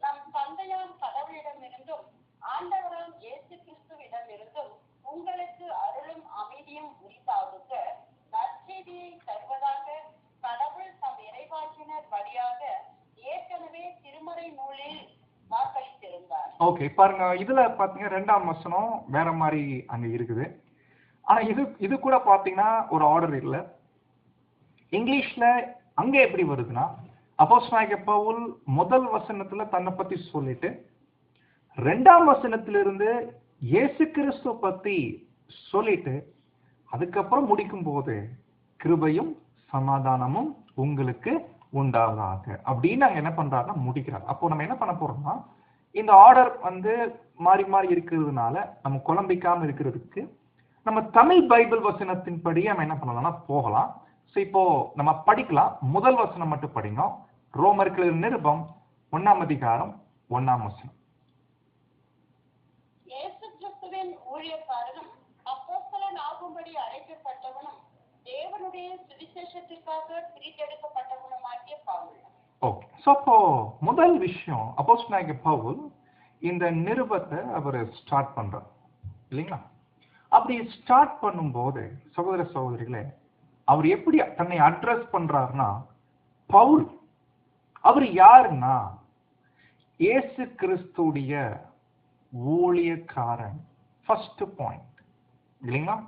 நம் தந்தையாம் கடவுளிடமிருந்தும் ஆண்டவராம் இயேசு கிறிஸ்துவிடமிருந்தும் உங்களுக்கு அருளும் அமைதியும் உரித்தாகுக. நற்செய்தியை தருவதாக கடவுள் தம் இறைவாக்கினர் வழியாக ஏற்கனவே திருமறை நூலில் வாக்களித்திருந்தார். ஓகே, பாருங்க, இதுல பாத்தீங்கன்னா 2ஆம் வசனம் வேற மாதிரி அங்க இருக்குது. ஆனா இது கூட பாத்தீங்கன்னா ஒரு ஆர்டர் இல்ல. இங்கிலீஷ்ல அங்க எப்படி வருதுன்னா, அப்போஸ்தலனாகிய பவுல் முதல் வசனத்துல தன்னை பத்தி சொல்லிட்டு 2ஆம் வசனத்திலிருந்து இயேசு கிறிஸ்து பத்தி சொல்லிட்டு அதுக்கப்புறம் முடிக்கும் போது கிருபையும் சமாதானமும் உங்களுக்கு உண்டாவதாக அப்படின்னு நாங்க என்ன பண்றாருன்னா முடிக்கிறார். அப்போ நம்ம என்ன பண்ண போறோம்னா, இந்த ஆர்டர் மாறி மாறி இருக்கிறதுனால நம்ம குழம்பிக்காம இருக்கிறதுக்கு நம்ம தமிழ் பைபிள் வசனத்தின் படி நம்ம என்ன பண்ணலாம்னா போகலாம். இப்போ நம்ம படிக்கலாம். முதல் வசனம் மட்டும் படிங்க. ரோமர்கள் நிருபம் 1ஆம் அதிகாரம் 1ஆம் வசனம். இயேசு கிறிஸ்துவின் ஊழியக்காரனும் அப்போஸ்தலன் ஆகும்படி அழைக்கப்பட்டவனும் தேவனுடைய சுவிசேஷத்திற்காக பிரித்தெடுக்கப்பட்டவனுமாகிய பவுல். ஓகே, சோ அப்போ முதல் விஷயம், அப்போஸ்தலனாகிய பவுல் இந்த நிருபத்தை அவர் ஸ்டார்ட் பண்றார் இல்லைங்களா? அப்படி ஸ்டார்ட் பண்ணும்போது சகோதர சகோதரிகளே, அவர் எப்படி தன்னை அட்ரஸ் பண்றாருன்னா, பவுல் அவர் யாருன்னா இயேசு கிறிஸ்துடைய ஊழியக்காரன். ஃபர்ஸ்ட் பாயிண்ட் இல்லைங்களா?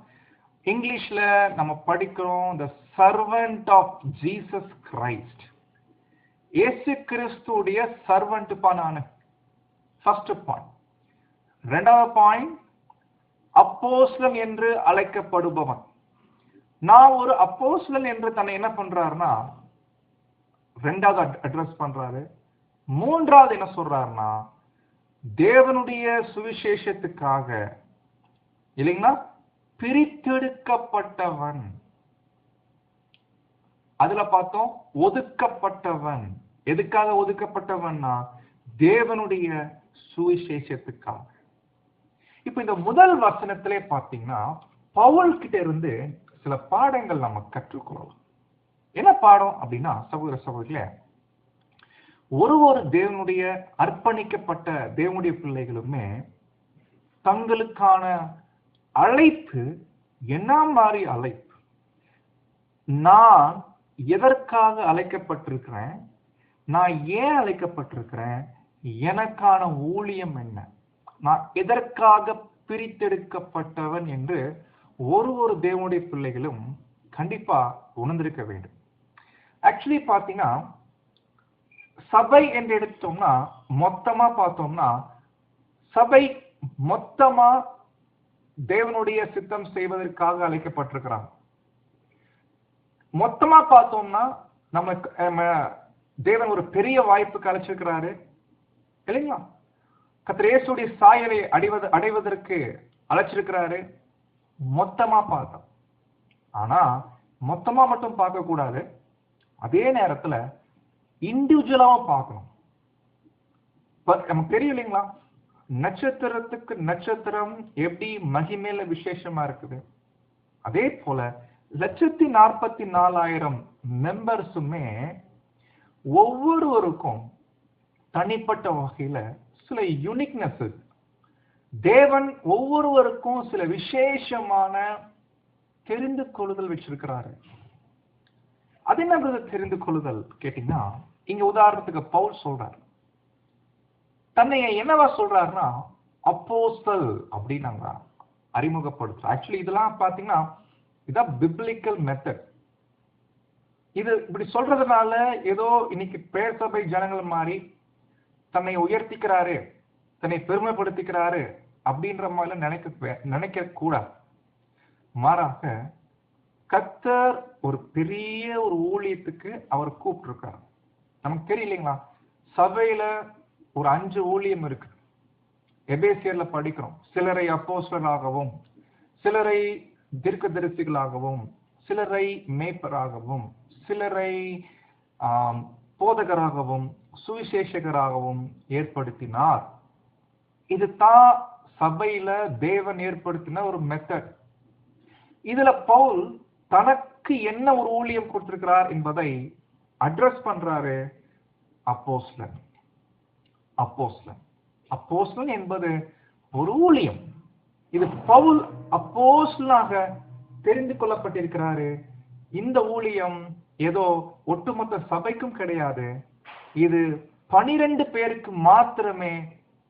இங்கிலீஷ்ல நம்ம படிக்கிறோம் the servant of Jesus Christ. இயேசு கிறிஸ்துடைய சர்வன்ட் நானு. First point. 2ஆவது பாயிண்ட், அப்போஸ்தலன் என்று அழைக்கப்படுபவன். நான் ஒரு அப்போஸ்தலன் என்று தன்னை என்ன பண்றாருன்னா 2வது அட்ரஸ் பண்றாரு. 3வது என்ன சொல்றாருன்னா, தேவனுடைய சுவிசேஷத்துக்காக இல்லைங்களா பிரித்தெடுக்கப்பட்டவன். அதுல பார்த்தோம் ஒதுக்கப்பட்டவன். எதுக்காக ஒதுக்கப்பட்டவன்னா தேவனுடைய சுவிசேஷத்துக்காக. இப்ப இந்த முதல் வசனத்திலே பாத்தீங்கன்னா பவுல் கிட்ட இருந்து சில பாடங்கள் நம்ம கற்றுக்கொள்ளலாம். என்ன பாடம் அப்படின்னா, சகோதர சகோதரிகளே, ஒரு தேவனுடைய அர்ப்பணிக்கப்பட்ட தேவனுடைய பிள்ளைகளுமே தங்களுக்கான அழைப்பு என்ன மாதிரி அழைப்பு, நான் எதற்காக அழைக்கப்பட்டிருக்கிறேன், நான் ஏன் அழைக்கப்பட்டிருக்கிறேன், எனக்கான ஊழியம் என்ன, நான் எதற்காக பிரித்தெடுக்கப்பட்டவன் என்று ஒரு தேவனுடைய பிள்ளைகளும் கண்டிப்பா உணர்ந்திருக்க வேண்டும். ஆக்சுவலி பாத்தீங்கன்னா சபை என்று எடுத்தோம்னா மொத்தமா பார்த்தோம்னா சபை மொத்தமா தேவனுடைய சித்தம் செய்வதற்காக அழைக்கப்பட்டிருக்கிறாங்க. மொத்தமா பார்த்தோம்னா நம்ம தேவன் ஒரு பெரிய வாய்ப்புக்கு அழைச்சிருக்கிறாரு இல்லைங்களா? கர்த்தர் இயேசுடைய சாயலை அடைவதற்கு அழைச்சிருக்கிறாரு. மொத்தமா பார்த்தோம். ஆனா மொத்தமா மட்டும் பார்க்க கூடாது, அதே நேரத்துல இண்டிவிஜுவலாவும் பார்க்கணும். நமக்கு தெரியும் இல்லைங்களா, நட்சத்திரத்துக்கு நட்சத்திரம் எப்படி மகிமையில விசேஷமா இருக்குது, அதே போல 144,000 மெம்பர்ஸுமே ஒவ்வொருவருக்கும் தனிப்பட்ட வகையில சில யூனிக்னஸ், தேவன் ஒவ்வொருவருக்கும் சில விசேஷமான தெரிந்து கொள்ளுதல் வச்சிருக்கிறாரு. அது என்ன தெரிந்து கொள்ளுதல் கேட்டீங்கன்னா, இங்க உதாரணத்துக்கு பவுல் சொல்றார், தன்னை என்னவா சொல்றாருன்னா அப்போஸ்தல் அப்படின்னு அறிமுகப்படுத்துறார். ஆக்சுவலி இதெல்லாம் பாத்தீங்கன்னா இதான் பிப்ளிக்கல் மெத்தட். இது இப்படி சொல்றதுனால ஏதோ இன்னைக்கு பேர் சபை ஜனங்கள் மாதிரி தன்னை உயர்த்திக்கிறாரு, தன்னை பெருமைப்படுத்திக்கிறாரு அப்படின்ற மாதிரி நினைக்க கூடாது. மாறாக கர்த்தர் ஒரு பெரிய ஒரு ஊழியத்துக்கு அவர் கூப்பிட்டிருக்கார். நமக்கு தெரியலீங்களா, சபையில ஒரு 5 ஊழியம் இருக்கு. எபேசியர்ல படிக்கிறோம், சிலரை அப்போஸ்தலராகவும், சிலரை தீர்க்கதரிசிகளாகவும், சிலரை மேய்ப்பராகவும், சிலரை போதகராகவும், சுவிசேஷகராகவும் ஏற்படுத்தினார். இதுதான் சபையில தேவன் ஏற்படுத்தின ஒரு மெத்தட். இதுல பவுல் தனக்கு என்ன ஒரு ஊழியம் கொடுத்திருக்கிறார் என்பதை அட்ரஸ் பண்றாரு. அப்போஸ்தலன். அப்போஸ்தலன் அப்போஸ்தலன் என்பது ஒரு ஊழியம். இது பவுல் அப்போஸ்தலனாக தெரிந்து கொள்ளப்பட்டிருக்கிறாரு. இந்த ஊழியம் ஏதோ ஒட்டுமொத்த சபைக்கும் கிடையாது. இது 12 பேருக்கு மாத்திரமே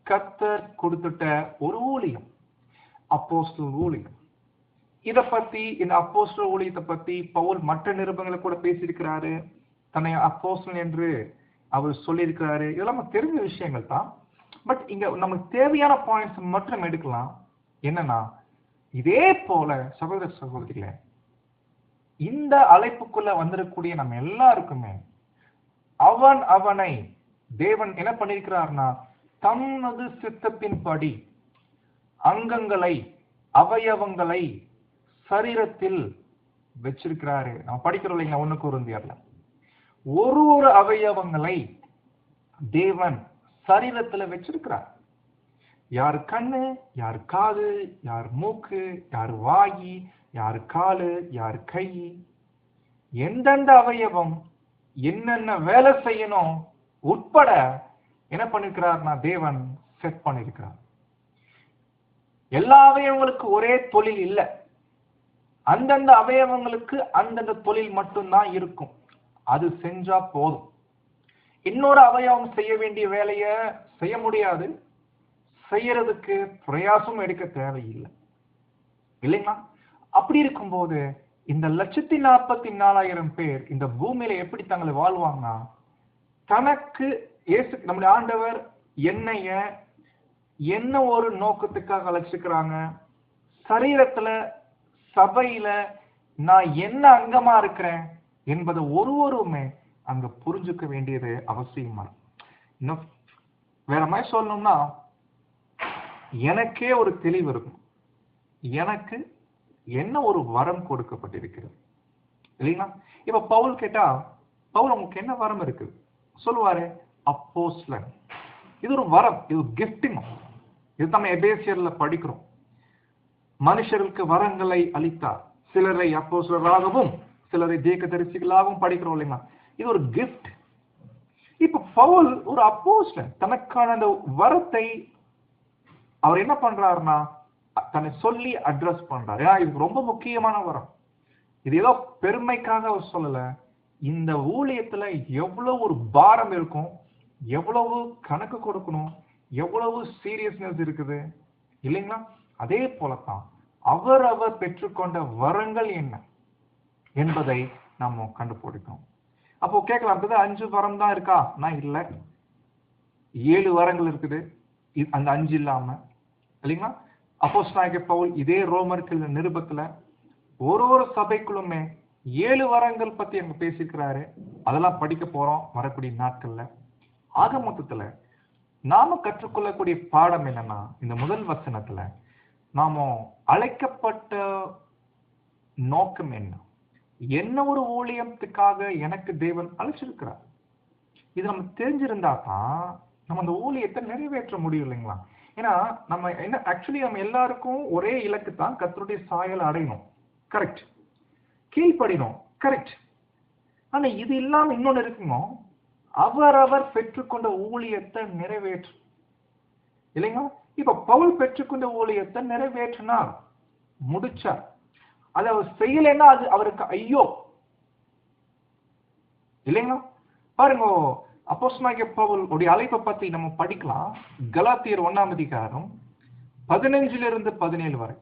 கர்த்தர் கொடுத்துட்ட ஒரு ஊழியம், அப்போஸ்தலர் ஊழியம். இத பத்தி, இந்த அப்போஸ்தலர் ஊழியத்தை பத்தி பவுல் மற்ற நிருபங்களை கூட பேசியிருக்கிறாரு. தன்னை அப்போஸ்தலன் என்று அவர் சொல்லியிருக்கிறாரு. இதெல்லாம் நமக்கு தெரிஞ்ச விஷயங்கள் தான். பட் இங்க நமக்கு தேவையான பாயிண்ட்ஸ் மட்டும் எடுக்கலாம். என்னன்னா, இதே போல சகோதர சகோதரிகளே, இந்த அழைப்புக்குள்ள வந்திருக்கக்கூடிய நம்ம எல்லாருக்குமே அவனை தேவன் என்ன பண்ணிருக்கிறார்னா, தமது சித்தத்தின்படி அங்கங்களை, அவயவங்களை சரீரத்தில் வச்சிருக்கிறாரு. நம்ம படிக்கிறோம் இல்லைங்களா, 1 கொரிந்தியர்ல ஒரு அவயவங்களை தேவன் சரீரத்துல வச்சிருக்கிறார். யாரு கண்ணு, யாரு காது, யாரு மூக்கு, யாரு வாயி, யாரு காலு, யாரு கை, எந்தெந்த அவயவம் என்னென்ன வேலை செய்யணும் உட்பட என்ன பண்ணிருக்கிறார்னா தேவன் செட் பண்ணிருக்கிறார். எல்லா அவயவங்களுக்கு ஒரே தொழில் இல்லை. அந்தந்த அவயவங்களுக்கு அந்தந்த தொழில் மட்டும்தான் இருக்கும். அது செஞ்சா போதும். இன்னொரு அவயவம் செய்ய வேண்டிய வேலைய செய்ய முடியாது, செய்யறதுக்கு பிரயாசம் எடுக்க தேவையில்லை, இல்லைங்களா? அப்படி இருக்கும்போது இந்த 1,44,000 பேர் இந்த பூமியில எப்படி தங்களை வாழ்வாங்கன்னா, தனக்கு நம்முடைய ஆண்டவர் என்ன ஒரு நோக்கத்துக்காக அழைச்சிருக்கிறாங்க, சரீரத்துல சபையில நான் என்ன அங்கமா இருக்கிறேன் என்பதை ஒருவருமே அங்க புரிஞ்சுக்க வேண்டியது அவசியமா. இன்னும் வேற மாதிரி சொல்லணும்னா, எனக்கே ஒரு தெளிவு இருக்கும், எனக்கு என்ன ஒரு வரம் கொடுக்கப்பட்டிருக்கிறது, இல்லைங்களா? இப்ப பவுல் கேட்டா, பவுல் உங்களுக்கு என்ன வரம் இருக்கு சொல்லுவாரு, அப்போஸ்தலன். இது ஒரு வரம், இது கிஃப்டிங். இது நம்ம எபேசியர்ல படிக்கிறோம். மனுஷர்களுக்கு வரங்களை அளித்தார், சிலரை அப்போஸ்தலராகவும் சிலரை தீர்க்கதரிசிகளாகவும் படிக்கிறோம் இல்லைங்களா? இது ஒரு கிஃப்ட். இப்ப பவுல் ஒரு அப்போஸ்தலன், தனக்கான அந்த வரத்தை அவர் என்ன பண்றாருன்னா தன்னை சொல்லி அட்ரஸ் பண்றாரு. ஏன்னா இது ரொம்ப முக்கியமான வரம். இது ஏதோ பெருமைக்காக அவர் சொல்லல. இந்த ஊழியத்துல எவ்வளவு ஒரு பாரம் இருக்கும், எவ்வளவு கணக்கு கொடுக்கணும், எவ்வளவு சீரியஸ்னஸ் இருக்குது, இல்லைங்களா? அதே போலத்தான் அவர் பெற்றுக்கொண்ட வரங்கள் என்ன என்பதை நம்ம கண்டுபிடிக்கணும். அப்போ கேட்கலாம், 5 வரம் தான் இருக்கா? நான் இல்ல, 7 வரங்கள் இருக்குது அந்த 5 இல்லாம, இல்லைங்களா? அப்போஸ்தலனாகிய பவுல் இதே ரோமர்கள் நிருபத்துல ஒரு சபைக்குள்ளுமே 7 வரங்கள் பத்தி அங்க பேசியிருக்கிறாரு. அதெல்லாம் படிக்க போறோம் வரக்கூடிய நாட்கள்ல. ஆக மொத்தத்துல நாம கற்றுக்கொள்ளக்கூடிய பாடம் என்னன்னா, இந்த முதல் வசனத்துல நாம அழைக்கப்பட்ட நோக்கம் என்ன ஒரு ஊழியத்துக்காக எனக்கு தேவன் அழைச்சிருக்கிறார். இது நம்ம தெரிஞ்சிருந்தா தான் நம்ம அந்த ஊழியத்தை நிறைவேற்ற முடியும், இல்லைங்களா? ஏன்னா நம்ம என்ன, ஆக்சுவலி நம்ம எல்லாருக்கும் ஒரே இலக்கு தான், கர்த்தருடைய சாயல் அடையணும், கரெக்ட், கீழ்ப்படினோம், கரெக்ட். ஆனா இது இல்லாம இன்னொன்னு இருக்குங்க, அவரவர் பெற்றுக்கொண்ட ஊழியத்தை நிறைவேற்று. இல்லைங்களா? இப்ப பவுல் பெற்றுக்கொண்ட ஊழியத்தை நிறைவேற்றினார், முடிச்சார். அது அவர் செய்யலைன்னா அது அவருக்கு ஐயோ. இல்லைங்களா? பாருங்க, அப்போஸ்தலனாகிய பவுல் உடைய அழைப்பை பத்தி நம்ம படிக்கலாம். கலாத்தியர் 1ஆம் அதிகாரம் 15 to 17 வரை.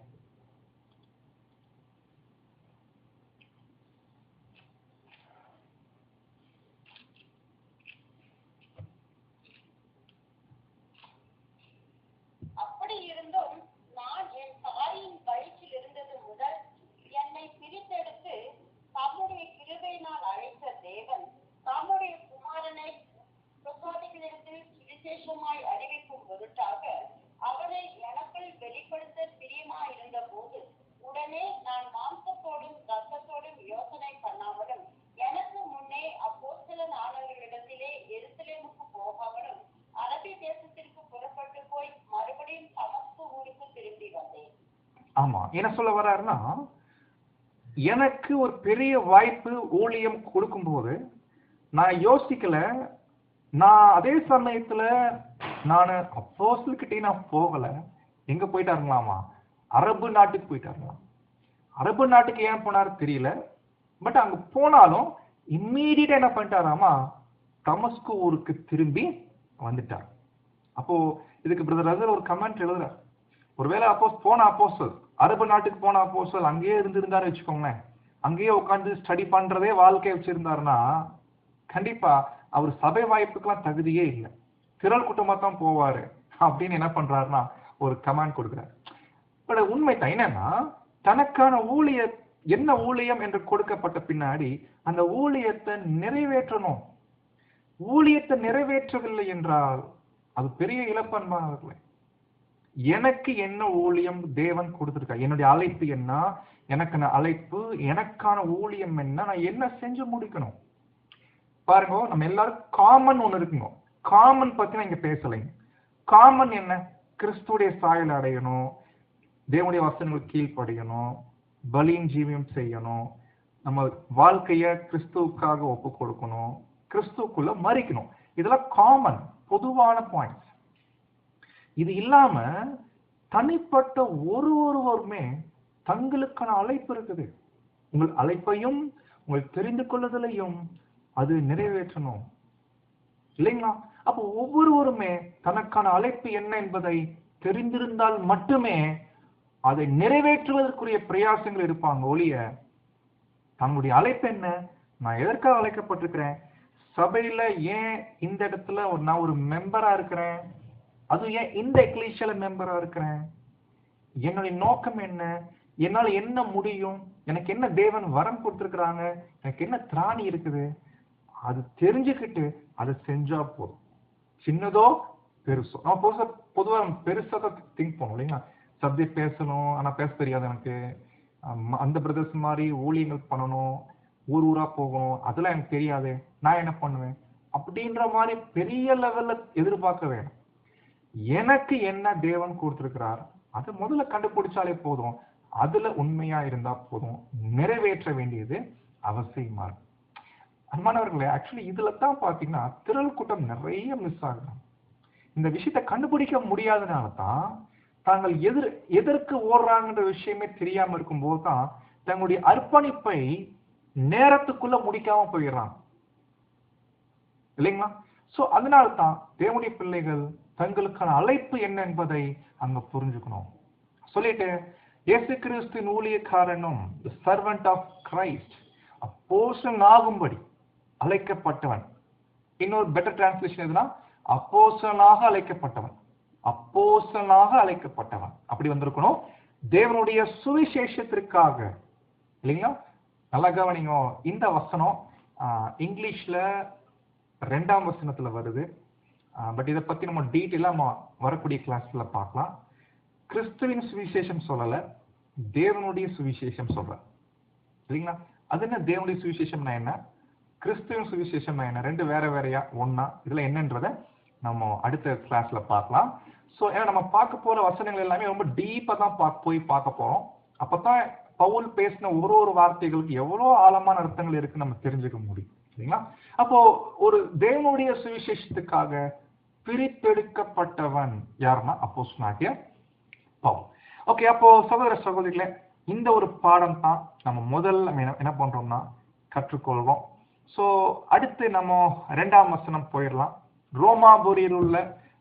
அப்படி இருந்தும் நான் என் தாயின் வயிற்றில் இருந்தது முதல் என்னை பிரித்தெடுத்து தம்முடைய கிருபையினால் அழைத்த தேவன் தம்முடைய குமாரனை பிரசாதிகளிடத்தில் சுவிசேஷமாய் அறிவிக்கும் பொருட்டாக அவனை எனக்குள் வெளிப்படுத்த பிரியமாய் இருந்த போது உடனே நான் மாம்சத்தோடும் ரத்தத்தோடும் யோசனை பண்ணாமலும் எனக்கு முன்னே அப்போஸ்தலன் ஆனவர்களிடத்திலே எருசலேமுக்கு போகாமலும் அரபி தேசத்திற்கு புறப்பட்டு போய் மறுபடியும் தமஸ்கு ஊருக்கு திரும்பி வந்தேன். ஆமா, என்ன சொல்ல வர்றாருன்னா, எனக்கு ஒரு பெரிய வாய்ப்பு ஊழியம் கொடுக்கும்போது நான் யோசிக்கல. நான் அதே சமயத்துல நான் அப்போஸ்தலர்கிட்டே நான் போகல. எங்க போயிட்டாருங்களாமா? அரபு நாட்டுக்கு போயிட்டாருங்களாம். அரபு நாட்டுக்கு ஏன் போனாரு தெரியல. பட் அங்க போனாலும் இம்மீடியட்டா என்ன பண்ணிட்டாராமா? தமஸ்கு ஊருக்கு திரும்பி வந்துட்டார். அப்போ இதுக்கு பிரதர் ரசல் ஒரு கமெண்ட் எழுதுறார். ஒருவேளை போன அப்போஸ்தலர், அரபு நாட்டுக்கு போன அப்போஸ்தலர் அங்கேயே இருந்திருந்தாரு வச்சுக்கோங்களேன், அங்கேயே உட்காந்து ஸ்டடி பண்றதே வாழ்க்கையை வச்சிருந்தாருன்னா கண்டிப்பா அவர் சபை வாய்ப்புக்கெல்லாம் தகுதியே இல்லை, திரள் கூட்டமா தான் போவாரு அப்படின்னு என்ன பண்றாருன்னா ஒரு கமெண்ட் கொடுக்குறாரு. பட் உண்மை தான் என்னன்னா, தனக்கான என்ன ஊழியம் என்று கொடுக்கப்பட்ட பின்னாடி அந்த ஊழியத்தை நிறைவேற்றணும். ஊழியத்தை நிறைவேற்றவில்லை என்றால் அது பெரிய இழப்பன்பார்களே. எனக்கு என்ன ஊழியம் தேவன் கொடுத்திருக்கார், என்னுடைய அழைப்பு என்ன, எனக்கான அழைப்பு, எனக்கான ஊழியம் என்ன, நான் என்ன செஞ்சு முடிக்கணும். பாருங்க, நம்ம எல்லாரும் காமன் ஒண்ணு இருக்குங்க. காமன் பத்தி நான் இங்க பேசலைங்க. காமன் என்ன? கிறிஸ்துடைய சாயல் அடையணும், தேவனுடைய வசனங்களுக்கு கீழ்ப்படியணும், பலியின் ஜீவியம் செய்யணும், நம்ம வாழ்க்கைய கிறிஸ்துவுக்காக ஒப்பு கொடுக்கணும், கிறிஸ்துக்குள்ள மறிக்கணும். இதெல்லாம் காமன், பொதுவான பாயிண்ட்ஸ். இது இல்லாம தனிப்பட்ட ஒருவருமே தங்களுக்கான அழைப்பு இருக்குது. உங்கள் அழைப்பையும் உங்கள் தெரிந்து கொள்ளுதலையும் அது நிறைவேற்றணும், இல்லைங்களா? அப்போ ஒவ்வொருவருமே தனக்கான அழைப்பு என்ன என்பதை தெரிந்திருந்தால் மட்டுமே அதை நிறைவேற்றுவதற்குரிய பிரயாசங்கள் இருப்பாங்க. ஒழிய தங்களுடைய அழைப்பு என்ன, நான் எதற்காக அழைக்கப்பட்டிருக்கிறேன், சபையில ஏன் இந்த இடத்துல நான் ஒரு மெம்பரா இருக்கிறேன், அது ஏன் இந்த எக்லீசியால மெம்பரா இருக்கிறேன், என்னுடைய நோக்கம் என்ன, என்னால என்ன முடியும், எனக்கு என்ன தேவன் வரம் கொடுத்திருக்கிறாங்க, எனக்கு என்ன திராணி இருக்குது, அது தெரிஞ்சுக்கிட்டு அதை செஞ்சா போதும். சின்னதோ பெருசோ, நம்ம பொதுவா பெருசா தான் திங்க் பண்ணுவோம் இல்லைங்களா? சப்ஜெக்ட் பேசணும், ஆனா பேச தெரியாது எனக்கு, அந்த பிரதர்ஸ் மாதிரி ஊழியங்கள் பண்ணணும், ஊர் ஊரா போகணும், அதெல்லாம் எனக்கு தெரியாது, நான் என்ன பண்ணுவேன் அப்படின்ற மாதிரி பெரிய லெவல்ல எதிர்பார்க்க வேணும். எனக்கு என்ன தேவன் கொடுத்திருக்கிறார் அதை முதல்ல கண்டுபிடிச்சாலே போதும், அதுல உண்மையா இருந்தா போதும், நிறைவேற்ற வேண்டியது அவசியமா இருக்கும். அன்பானவர்களே, ஆக்சுவலி இதுல தான் பாத்தீங்கன்னா திரள் கூட்டம் நிறைய மிஸ் ஆகுது. இந்த விஷயத்தை கண்டுபிடிக்க முடியாதனால தான் தாங்கள் எதற்கு ஓடுறாங்கன்ற விஷயமே தெரியாம இருக்கும்போது தான் தங்களுடைய அர்ப்பணிப்பை நேரத்துக்குள்ள முடிக்காம போயிடுறாங்க, இல்லைங்களா? சோ அதனால தான் தேவனுடைய பிள்ளைகள் தங்களுக்கான அழைப்பு என்ன என்பதை அங்க புரிஞ்சுக்கணும். சொல்லிட்டு, இயேசு கிறிஸ்துவின் ஊழியக்காரனும் சர்வன்ட் ஆஃப் கிரைஸ்ட், அப்போஸ்தலன் ஆகும்படி அழைக்கப்பட்டவன். இன்னொரு பெட்டர் டிரான்ஸ்லேஷன் எதுனா அப்போஸ்தலனாக அழைக்கப்பட்டவன், அப்போஸ்தலனாக அழைக்கப்பட்டவன் அப்படி வந்திருக்கணும். தேவனுடைய சுவிசேஷத்திற்காக, இல்லைங்களா? நல்லா கவனிங்க, இந்த வசனம் இங்கிலீஷ்ல 2ஆம் வசனத்துல வருது. பட் இதை பத்தி நம்ம டீட்டெயிலா வரக்கூடிய கிளாஸ்ல பார்க்கலாம். கிறிஸ்துவின் சுவிசேஷம் சொல்லல, தேவனுடைய சுவிசேஷம் சொல்ற, இல்லைங்களா? அது என்ன தேவனுடைய சுவிசேஷம்னா என்ன, கிறிஸ்துவின் சுவிசேஷம்னா என்ன, ரெண்டு வேற வேறையா ஒன்னா, இதுல என்னன்றத நம்ம அடுத்த கிளாஸ்ல பார்க்கலாம். ஸோ ஏன்னா நம்ம பார்க்க போற வசனங்கள் எல்லாமே ரொம்ப டீப்பா தான் போய் பார்க்க போறோம். அப்பதான் பவுல் பேசின ஒரு வார்த்தைகளுக்கு எவ்வளவு ஆழமான அர்த்தங்கள் இருக்குன்னு நம்ம தெரிஞ்சுக்க முடியும். சரிங்களா? அப்போ ஒரு தேவனுடைய சுவிசேஷத்துக்காக பிரித்தெடுக்கப்பட்டவன் யாருன்னா அப்போஸ்தலனாகிய பவுல். ஓகே, அப்போ சகோதர சகோதரிகளே, இந்த ஒரு பாடம் தான் நம்ம முதல்ல என்ன பண்றோம்னா கற்றுக்கொள்வோம். சோ அடுத்து நம்ம 2ஆம் வசனம் போயிடலாம். ரோமாபுரியில் உள்ள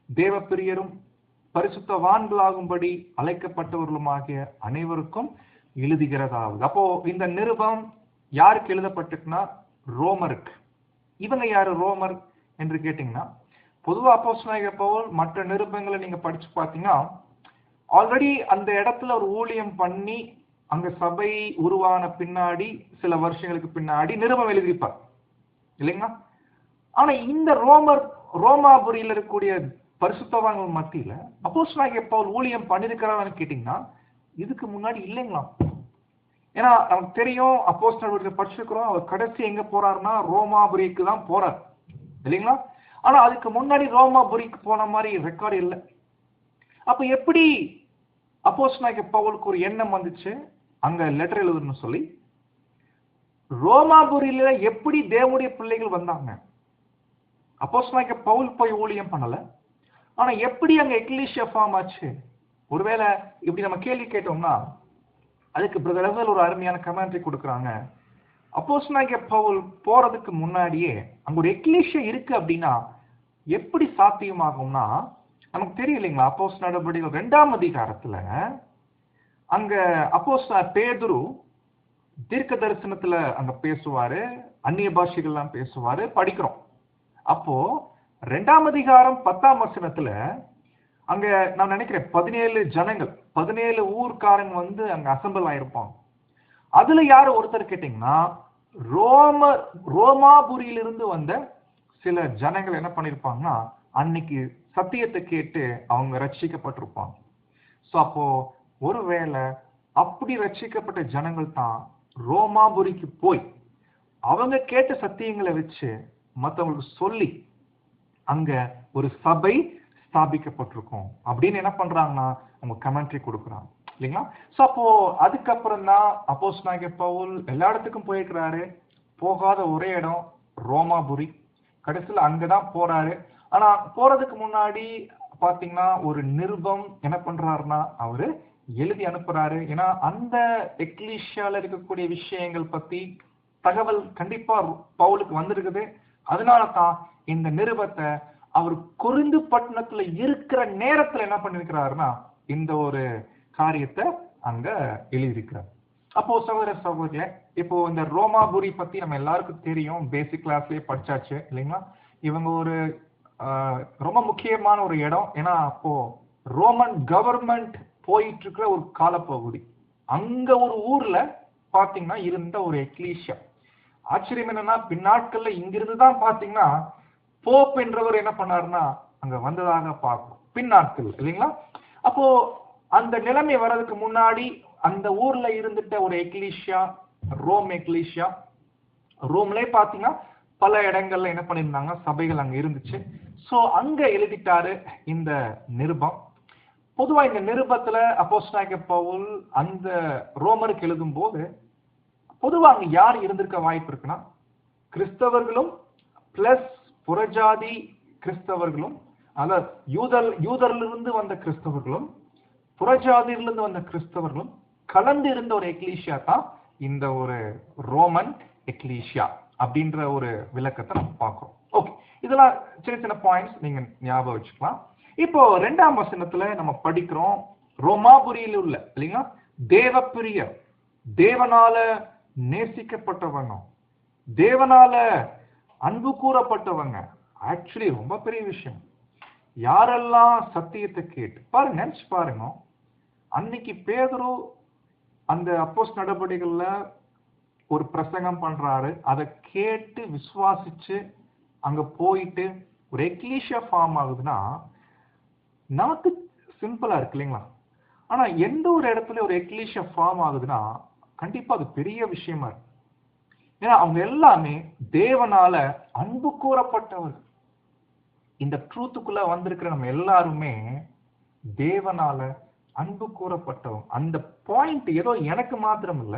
தேவ பிரியரும் பரிசுத்தவான்களாகும்படி அழைக்கப்பட்டவர்களுமாகிய அனைவருக்கும் எழுதுகிறதாவது. அப்போ இந்த நிருபம் யாருக்கு எழுதப்பட்டிருக்குன்னா ரோமருக்கு. இவங்க யாரு ரோமர் என்று கேட்டீங்கன்னா, பொதுவா அப்போஸ்தலனாகிய பவுல் மற்ற நிருபங்களை நீங்க படிச்சு பார்த்தீங்கன்னா ஆல்ரெடி அந்த இடத்துல ஒரு ஊழியம் பண்ணி அங்க சபை உருவான பின்னாடி சில வருஷங்களுக்கு பின்னாடி நிருபம் எழுதியிருப்பார் இல்லைங்களா? ஆனா இந்த ரோமாபுரியில இருக்கக்கூடிய பரிசுத்தவான்கள் மத்தியில அப்போஸ்தலனாகிய பவுல் ஊழியம் பண்ணிருக்கிறான்னு கேட்டீங்கன்னா இதுக்கு முன்னாடி இல்லைங்களா? ஏன்னா நமக்கு தெரியும், அப்போஸ்தலர்கள் படிச்சிருக்கிறோம், அவர் கடைசி எங்க போறாருன்னா ரோமாபுரிக்கு தான் போறார் இல்லைங்களா? ஆனா அதுக்கு முன்னாடி ரோமாபுரிக்கு போன மாதிரி ரெக்கார்டு இல்லை. அப்ப எப்படி அப்போஸ்தலனாகிய பவுலுக்கு ஒரு எண்ணம் வந்துச்சு அங்க லெட்டர் எழுதணும்னு சொல்லி? ரோமாபுரியில எப்படி தேவனுடைய பிள்ளைகள் வந்தாங்க? அப்போஸ்தலனாகிய பவுல் போய் ஊழியம் பண்ணல, ஆனா எப்படி அங்க எக்லீசியா ஃபார்ம் ஆச்சு? ஒருவேளை இப்படி நம்ம கேள்வி கேட்டோம்னா அதுக்கு பிரதர் எவல் ஒரு அருமையான கமெண்ட்ரி கொடுக்குறாங்க. அப்போஸ்தலனாகிய பவுல் போறதுக்கு முன்னாடியே அங்க ஒரு எக்லீசியா இருக்கு அப்படின்னா எப்படி சாத்தியமாகும்னா, நமக்கு தெரியும் இல்லைங்களா? அப்போஸ்தலர் நடவடிக்கைகள் 2ஆம் அதிகாரத்துல அங்க அப்போஸ்தலர் பேதுரு தீர்க்க தரிசனத்துல அங்க பேசுவாரு, அந்நிய பாஷைகள்லாம் பேசுவாரு, படிக்கிறோம். அப்போ 2ஆம் அதிகாரம் 10ஆம் வசனத்துல அங்க நான் நினைக்கிறேன் 17 ஜனங்கள், 17 ஊர்க்காரங்க வந்து அங்க அசம்பிள் ஆயிருப்பாங்க. அதுல யாரு ஒருத்தர் கேட்டீங்கன்னா ரோமாபுரியிலிருந்து வந்த சில ஜனங்கள் என்ன பண்ணிருப்பாங்கன்னா அன்னைக்கு சத்தியத்தை கேட்டு அவங்க ரட்சிக்கப்பட்டிருப்பாங்க. சோ அப்போ ஒருவேளை அப்படி ரட்சிக்கப்பட்ட ஜனங்கள் தான் ரோமாபுரிக்கு போய் அவங்க கேட்ட சத்தியங்களை வச்சு மற்றவங்களுக்கு சொல்லி அங்க ஒரு சபை ஸ்தாபிக்கப்பட்டிருக்கும் அப்படின்னு என்ன பண்றாங்கன்னா அவங்க கமெண்ட்ரி கொடுக்குறாங்க இல்லைங்களா? சோ அப்போ அதுக்கப்புறம் தான் அப்போஸ்தலனாகிய பவுல் எல்லா இடத்துக்கும் போயிருக்கிறாரு. போகாத ஒரே இடம் ரோமாபுரி. கடைசியில் அங்கதான் போறாரு. ஆனா போறதுக்கு முன்னாடி பாத்தீங்கன்னா ஒரு நிருபம் என்ன பண்றாருன்னா அவரு எழுதி அனுப்புறாரு. ஏன்னா அந்த எக்லீசியால இருக்கக்கூடிய விஷயங்கள் பத்தி தகவல் கண்டிப்பா பவுலுக்கு வந்திருக்குது. அதனால தான் இந்த நிருபத்தை அவர் கொரிந்து பட்டணத்துல இருக்கிற நேரத்துல என்ன பண்ணிருக்கிறாருன்னா இந்த ஒரு காரியத்தை அங்க எழுதியிருக்கிறார். அப்போ சகோதர சகோதரியே, இப்போ இந்த ரோமாபுரி பத்தி நம்ம எல்லாருக்கும் தெரியும், பேசிக் கிளாஸ்லயே படிச்சாச்சு இல்லைங்களா? இவங்க ஒரு ரொம்ப முக்கியமான ஒரு இடம். ஏன்னா அப்போ ரோமன் கவர்மெண்ட் போயிட்டு இருக்கிற ஒரு காலப்பகுதி. அங்க ஒரு ஊர்ல பாத்தீங்கன்னா இருந்த ஒரு எக்லீசியா. ஆச்சரியம் என்னன்னா பின்னாட்கள்ல இங்கிருந்து தான் பாத்தீங்கன்னா போப் என்றவர் என்ன பண்ணாருன்னா அங்க வந்ததாக பார்க்கும் பின்னாட்கள் இல்லைங்களா? அப்போ அந்த நிலைமை வர்றதுக்கு முன்னாடி அந்த ஊர்ல இருந்துட்ட ஒரு எக்லீசியா, ரோம் எக்லீசியா. ரோம்லயே பாத்தீங்கன்னா பல இடங்கள்ல என்ன பண்ணிருந்தாங்க, சபைகள் அங்க இருந்துச்சு. சோ அங்க எழுதிட்டாரு இந்த நிருபம். பொதுவா இந்த நிருபத்துல அப்போஸ்தலனாகிய பவுல் அந்த ரோமருக்கு எழுதும் போது பொதுவா அங்க யார் இருந்திருக்க வாய்ப்பு இருக்குன்னா கிறிஸ்தவர்களும் பிளஸ் புறஜாதி கிறிஸ்தவர்களும், அதாவது யூதரிலிருந்து வந்த கிறிஸ்தவர்களும் புறஜாதியிலிருந்து வந்த கிறிஸ்தவர்களும் கலந்து இருந்த ஒரு எக்லீசியா தான் இந்த ஒரு ரோமன் எக்லீசியா அப்படின்ற ஒரு விளக்கத்தை நம்ம பார்க்கிறோம். ஓகே, இதெல்லாம் சின்ன சின்ன பாயிண்ட்ஸ் நீங்க ஞாபகம் வச்சுக்கலாம். இப்போ 2ஆம் வசனத்துல நம்ம படிக்கிறோம், ரோமாபுரியில் உள்ள இல்லைங்களா தேவப்பிரியர், தேவனால நேசிக்கப்பட்டவங்க, தேவனால அன்பு கூறப்பட்டவங்க. ஆக்சுவலி ரொம்ப பெரிய விஷயம். யாரெல்லாம் சத்தியத்தை கேட்டு பாருங்க, நினைச்சு பாருங்க, அன்னைக்கு பேதுரு அந்த அப்போஸ்தலர் நடவடிக்கைகள்ல ஒரு பிரசங்கம் பண்றாரு, அதை கேட்டு விசுவாசிச்சு அங்க போயிட்டு ஒரு எக்லீசியா ஃபார்ம் ஆகுதுன்னா நமக்கு சிம்பிளா இருக்கு இல்லைங்களா? ஆனா எந்த ஒரு இடத்துல ஒரு எக்லீசியா ஃபார்ம் ஆகுதுன்னா கண்டிப்பா அது பெரிய விஷயமா இருக்கு. ஏன்னா அவங்க எல்லாமே தேவனால அன்பு கூறப்பட்டவர்கள். இந்த ட்ரூத்துக்குள்ள வந்திருக்கிற நம்ம எல்லாருமே தேவனால அன்பு கூறப்பட்டவங்க. அந்த பாயிண்ட் ஏதோ எனக்கு மாத்திரம் இல்ல,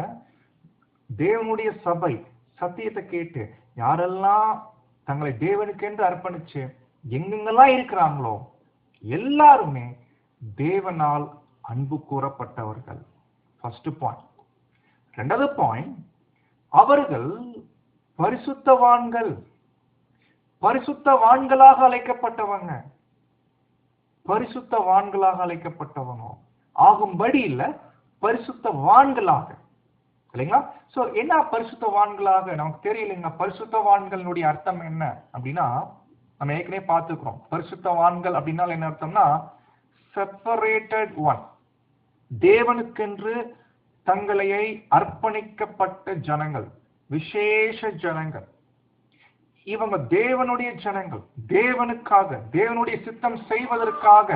தேவனுடைய சபை சத்தியத்தை கேட்டு யாரெல்லாம் தங்களை தேவனுக்கென்று அர்ப்பணிச்சு எங்கெங்கெல்லாம் இருக்கிறாங்களோ எல்லாருமே தேவனால் அன்பு கூறப்பட்டவர்கள். First point. ரெண்டாவது பாயிண்ட், அவர்கள் பரிசுத்தவான்கள். பரிசுத்தவான்களாக அழைக்கப்பட்டவங்க. பரிசுத்தவான்களாக அழைக்கப்பட்டவங்க ஆகும்படி இல்ல, பரிசுத்தவான்களாக. இல்லைங்களா? சோ என்ன பரிசுத்தவான்களாக நமக்கு தெரியலைங்க. பரிசுத்தவான்களுடைய அர்த்தம் என்ன அப்படின்னா, நம்ம ஏற்கனவே பார்த்துக்கிறோம். பரிசுத்தவான்கள் அப்படின்னா என்ன அர்த்தம்னா, செப்பரேட்டட் ஒன், தேவனுக்கென்று தங்களையை அர்ப்பணிக்கப்பட்ட ஜனங்கள், விசேஷ ஜனங்கள். இவங்க தேவனுடைய ஜனங்கள், தேவனுக்காக, தேவனுடைய சித்தம் செய்வதற்காக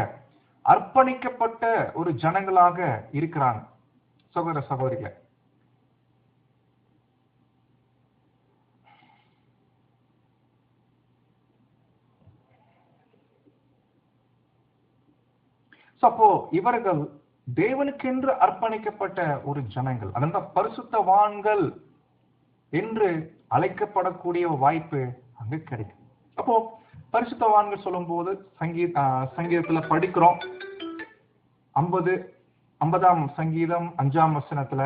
அர்ப்பணிக்கப்பட்ட ஒரு ஜனங்களாக இருக்கிறாங்க. சகோதர சகோதரிகளே, அப்போ இவர்கள் தேவனுக்கென்று அர்ப்பணிக்கப்பட்ட ஒரு ஜனங்கள், அதான் பரிசுத்தவான்கள் என்று அழைக்கப்படக்கூடிய வாய்ப்பு அங்க கிடைக்கும். அப்போ பரிசுத்தவான்கள் சொல்லும் போது சங்கீதத்துல படிக்கிறோம். 50ஆம் சங்கீதம் 5ஆம் வசனத்துல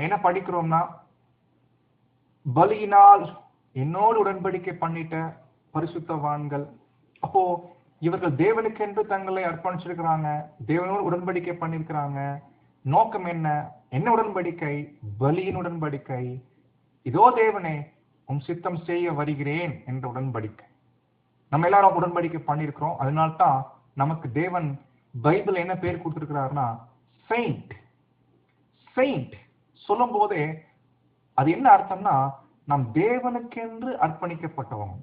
என்ன படிக்கிறோம்னா, பலியினால் என்னோடு உடன்படிக்கை பண்ணிட்ட பரிசுத்தவான்கள். அப்போ இவர்கள் தேவனுக்கென்று தங்களை அர்ப்பணிச்சிருக்கிறாங்க, தேவனோடு உடன்படிக்கை பண்ணிருக்கிறாங்க. நோக்கம் என்ன? என்ன உடன்படிக்கை? பலியின் உடன்படிக்கை. இதோ தேவனே, உம் சித்தம் செய்ய வருகிறேன் என்ற உடன்படிக்கை. நம்ம எல்லாரும் உடன்படிக்கை பண்ணிருக்கிறோம். அதனால்தான் நமக்கு தேவன் பைபிள் என்ன பேர் கொடுத்திருக்கிறாருன்னா செயின்ட். செயின்ட் சொல்லும் போதே அது என்ன அர்த்தம்னா, நாம் தேவனுக்கென்று அர்ப்பணிக்கப்பட்டவங்க,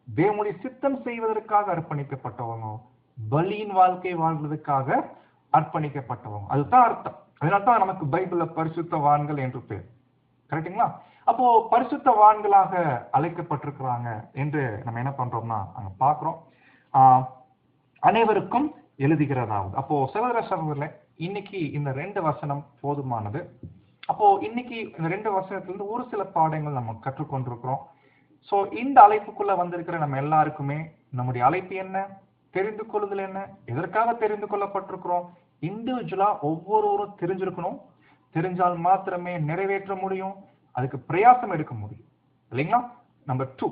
தேவனுடைய சித்தம் செய்வதற்காக அர்ப்பணிக்கப்பட்டவங்க, பலியின் வாழ்க்கை வாழ்வதற்காக அர்ப்பணிக்கப்பட்டவங்க. அதுதான் அர்த்தம். அதனால்தான் நமக்கு பைபிள்ல பரிசுத்தவான்கள் என்று பேர். கரெக்டுங்களா? அப்போ பரிசுத்தவான்களாக அழைக்கப்பட்டிருக்கிறாங்க என்று நம்ம என்ன பண்றோம்னா அங்க பாக்குறோம். அனைவருக்கும் எழுதுகிறதாவது. அப்போ சகோதர சகோதரர்களே, இன்னைக்கு இந்த 2 வசனம் போதுமானது. அப்போ இன்னைக்கு இந்த 2 வசனத்திலிருந்து ஒரு சில பாடங்கள் நம்ம கற்றுக்கொண்டிருக்கிறோம். சோ இந்த அழைப்புக்குள்ள வந்திருக்கிற நம்ம எல்லாருக்குமே நம்முடைய அழைப்பு என்ன, தெரிந்து கொள்ளுதல் என்ன, எதற்காக தெரிந்து கொள்ளப்பட்டிருக்கிறோம், இண்டிவிஜுவலா ஒவ்வொருவரும் தெரிஞ்சிருக்கணும். தெரிஞ்சால் மாத்திரமே நிறைவேற்ற முடியும், அதுக்கு பிரயாசம் எடுக்க முடியும். இல்லைங்களா? நம்பர் 2,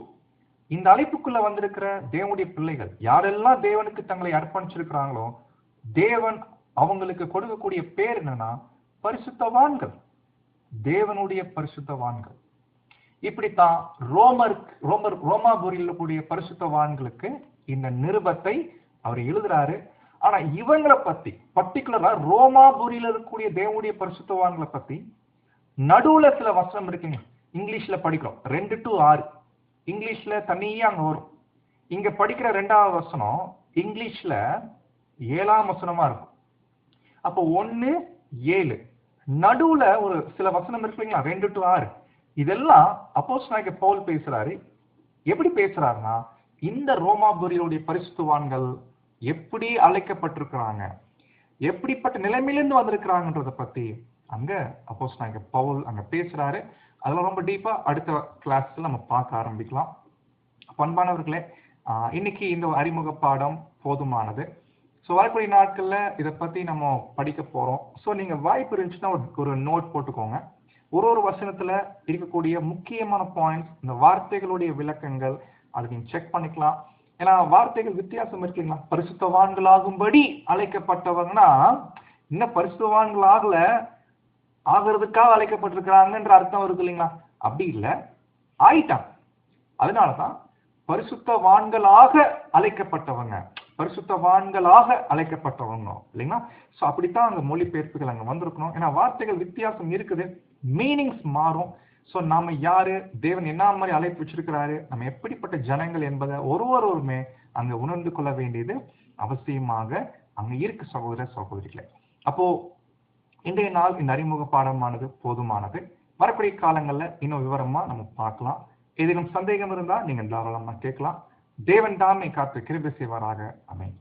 இந்த அழைப்புக்குள்ள வந்திருக்கிற தேவனுடைய பிள்ளைகள் யாரெல்லாம் தேவனுக்கு தங்களை அர்ப்பணிச்சிருக்கிறாங்களோ, தேவன் அவங்களுக்கு கொடுக்கக்கூடிய பேர் என்னன்னா பரிசுத்தவான்கள், தேவனுடைய பரிசுத்தவான்கள். இப்படித்தான் ரோமாபுரியில் கூடிய பரிசுத்தவான்களுக்கு இந்த நிருபத்தை அவர் எழுதுறாரு. ஆனா இவங்களை பத்தி பர்டிகுலரா ரோமாபுரியில் இருக்கக்கூடிய தேவனுடைய பரிசுத்தவான்களை பத்தி நடுவுல சில வசனம் இருக்குங்க. இங்கிலீஷ்ல படிக்கிறோம் 2 to 6. இங்கிலீஷ்ல தனியா அங்க வரும். இங்க படிக்கிற 2வது வசனம் இங்கிலீஷ்ல 7ஆம் வசனமா இருக்கும். அப்போ 1:7 நடுவுல ஒரு சில வசனம் இருக்குங்களா 2 to 6. இதெல்லாம் அப்போஸ்தலனாகிய பவுல் பேசுறாரு. எப்படி பேசுறாருன்னா, இந்த ரோமாபுரியுடைய பரிசுத்தவான்கள் எப்படி அழைக்கப்பட்டிருக்கிறாங்க, எப்படிப்பட்ட நிலைமையிலிருந்து வந்திருக்கிறாங்கன்றத பத்தி அங்க அப்போஸ்தலனாகிய பவுல் அங்க பேசுறாரு. அதெல்லாம் ரொம்ப டீப்பா அடுத்த கிளாஸ்ல நம்ம பார்க்க ஆரம்பிக்கலாம். பண்பானவர்களே, இன்னைக்கு இந்த அறிமுக பாடம் போதுமானது. ஸோ வரக்கூடிய நாட்கள்ல இதை பத்தி நம்ம படிக்க போறோம். ஸோ நீங்க வாய்ப்பு இருந்துச்சுன்னா ஒரு நோட் போட்டுக்கோங்க. ஒரு வசனத்துல இருக்கக்கூடிய முக்கியமான பாயிண்ட்ஸ், இந்த வார்த்தைகளுடைய விளக்கங்கள், அதை நீங்க செக் பண்ணிக்கலாம். ஏன்னா வார்த்தைகள் வித்தியாசம் இருக்குங்களா. பரிசுத்தவான்களாகும்படி அழைக்கப்பட்டவங்கன்னா இன்னும் பரிசுத்தவான்களாகல ஆகிறதுக்காக அழைக்கப்பட்டிருக்கிறாங்கன்ற அர்த்தம் வருது இல்லைங்களா? அப்படி இல்லை, ஆயிட்டாங்க. அதனாலதான் பரிசுத்தவான்களாக அழைக்கப்பட்டவங்க, பரிசுத்தவான்களாக அழைக்கப்பட்டவங்க இல்லைங்களா? ஸோ அப்படித்தான் அங்க மொழிபெயர்ப்புகள் அங்க வந்திருக்கணும். ஏன்னா வார்த்தைகள் வித்தியாசம் இருக்குது, மீனிங்ஸ் மாறும். ஸோ நாம யாரு, தேவன் என்ன மாதிரி அழைப்பு வச்சிருக்கிறாரு, நம்ம எப்படிப்பட்ட ஜனங்கள் என்பதை ஒருவருமே அங்க உணர்ந்து கொள்ள வேண்டியது அவசியமாக அங்க இருக்கு சகோதர சகோதரிகளை. அப்போ இன்றைய நாள் இந்த அறிமுக பாடமானது போதுமானது. வரக்கூடிய காலங்கள்ல இன்னும் விவரமா நம்ம பார்க்கலாம். ஏதேனும் சந்தேகம் இருந்தா நீங்க தாராளமா கேட்கலாம். தேவன் தாமே காத்து கிருபை செய்வாராக. ஆமென்.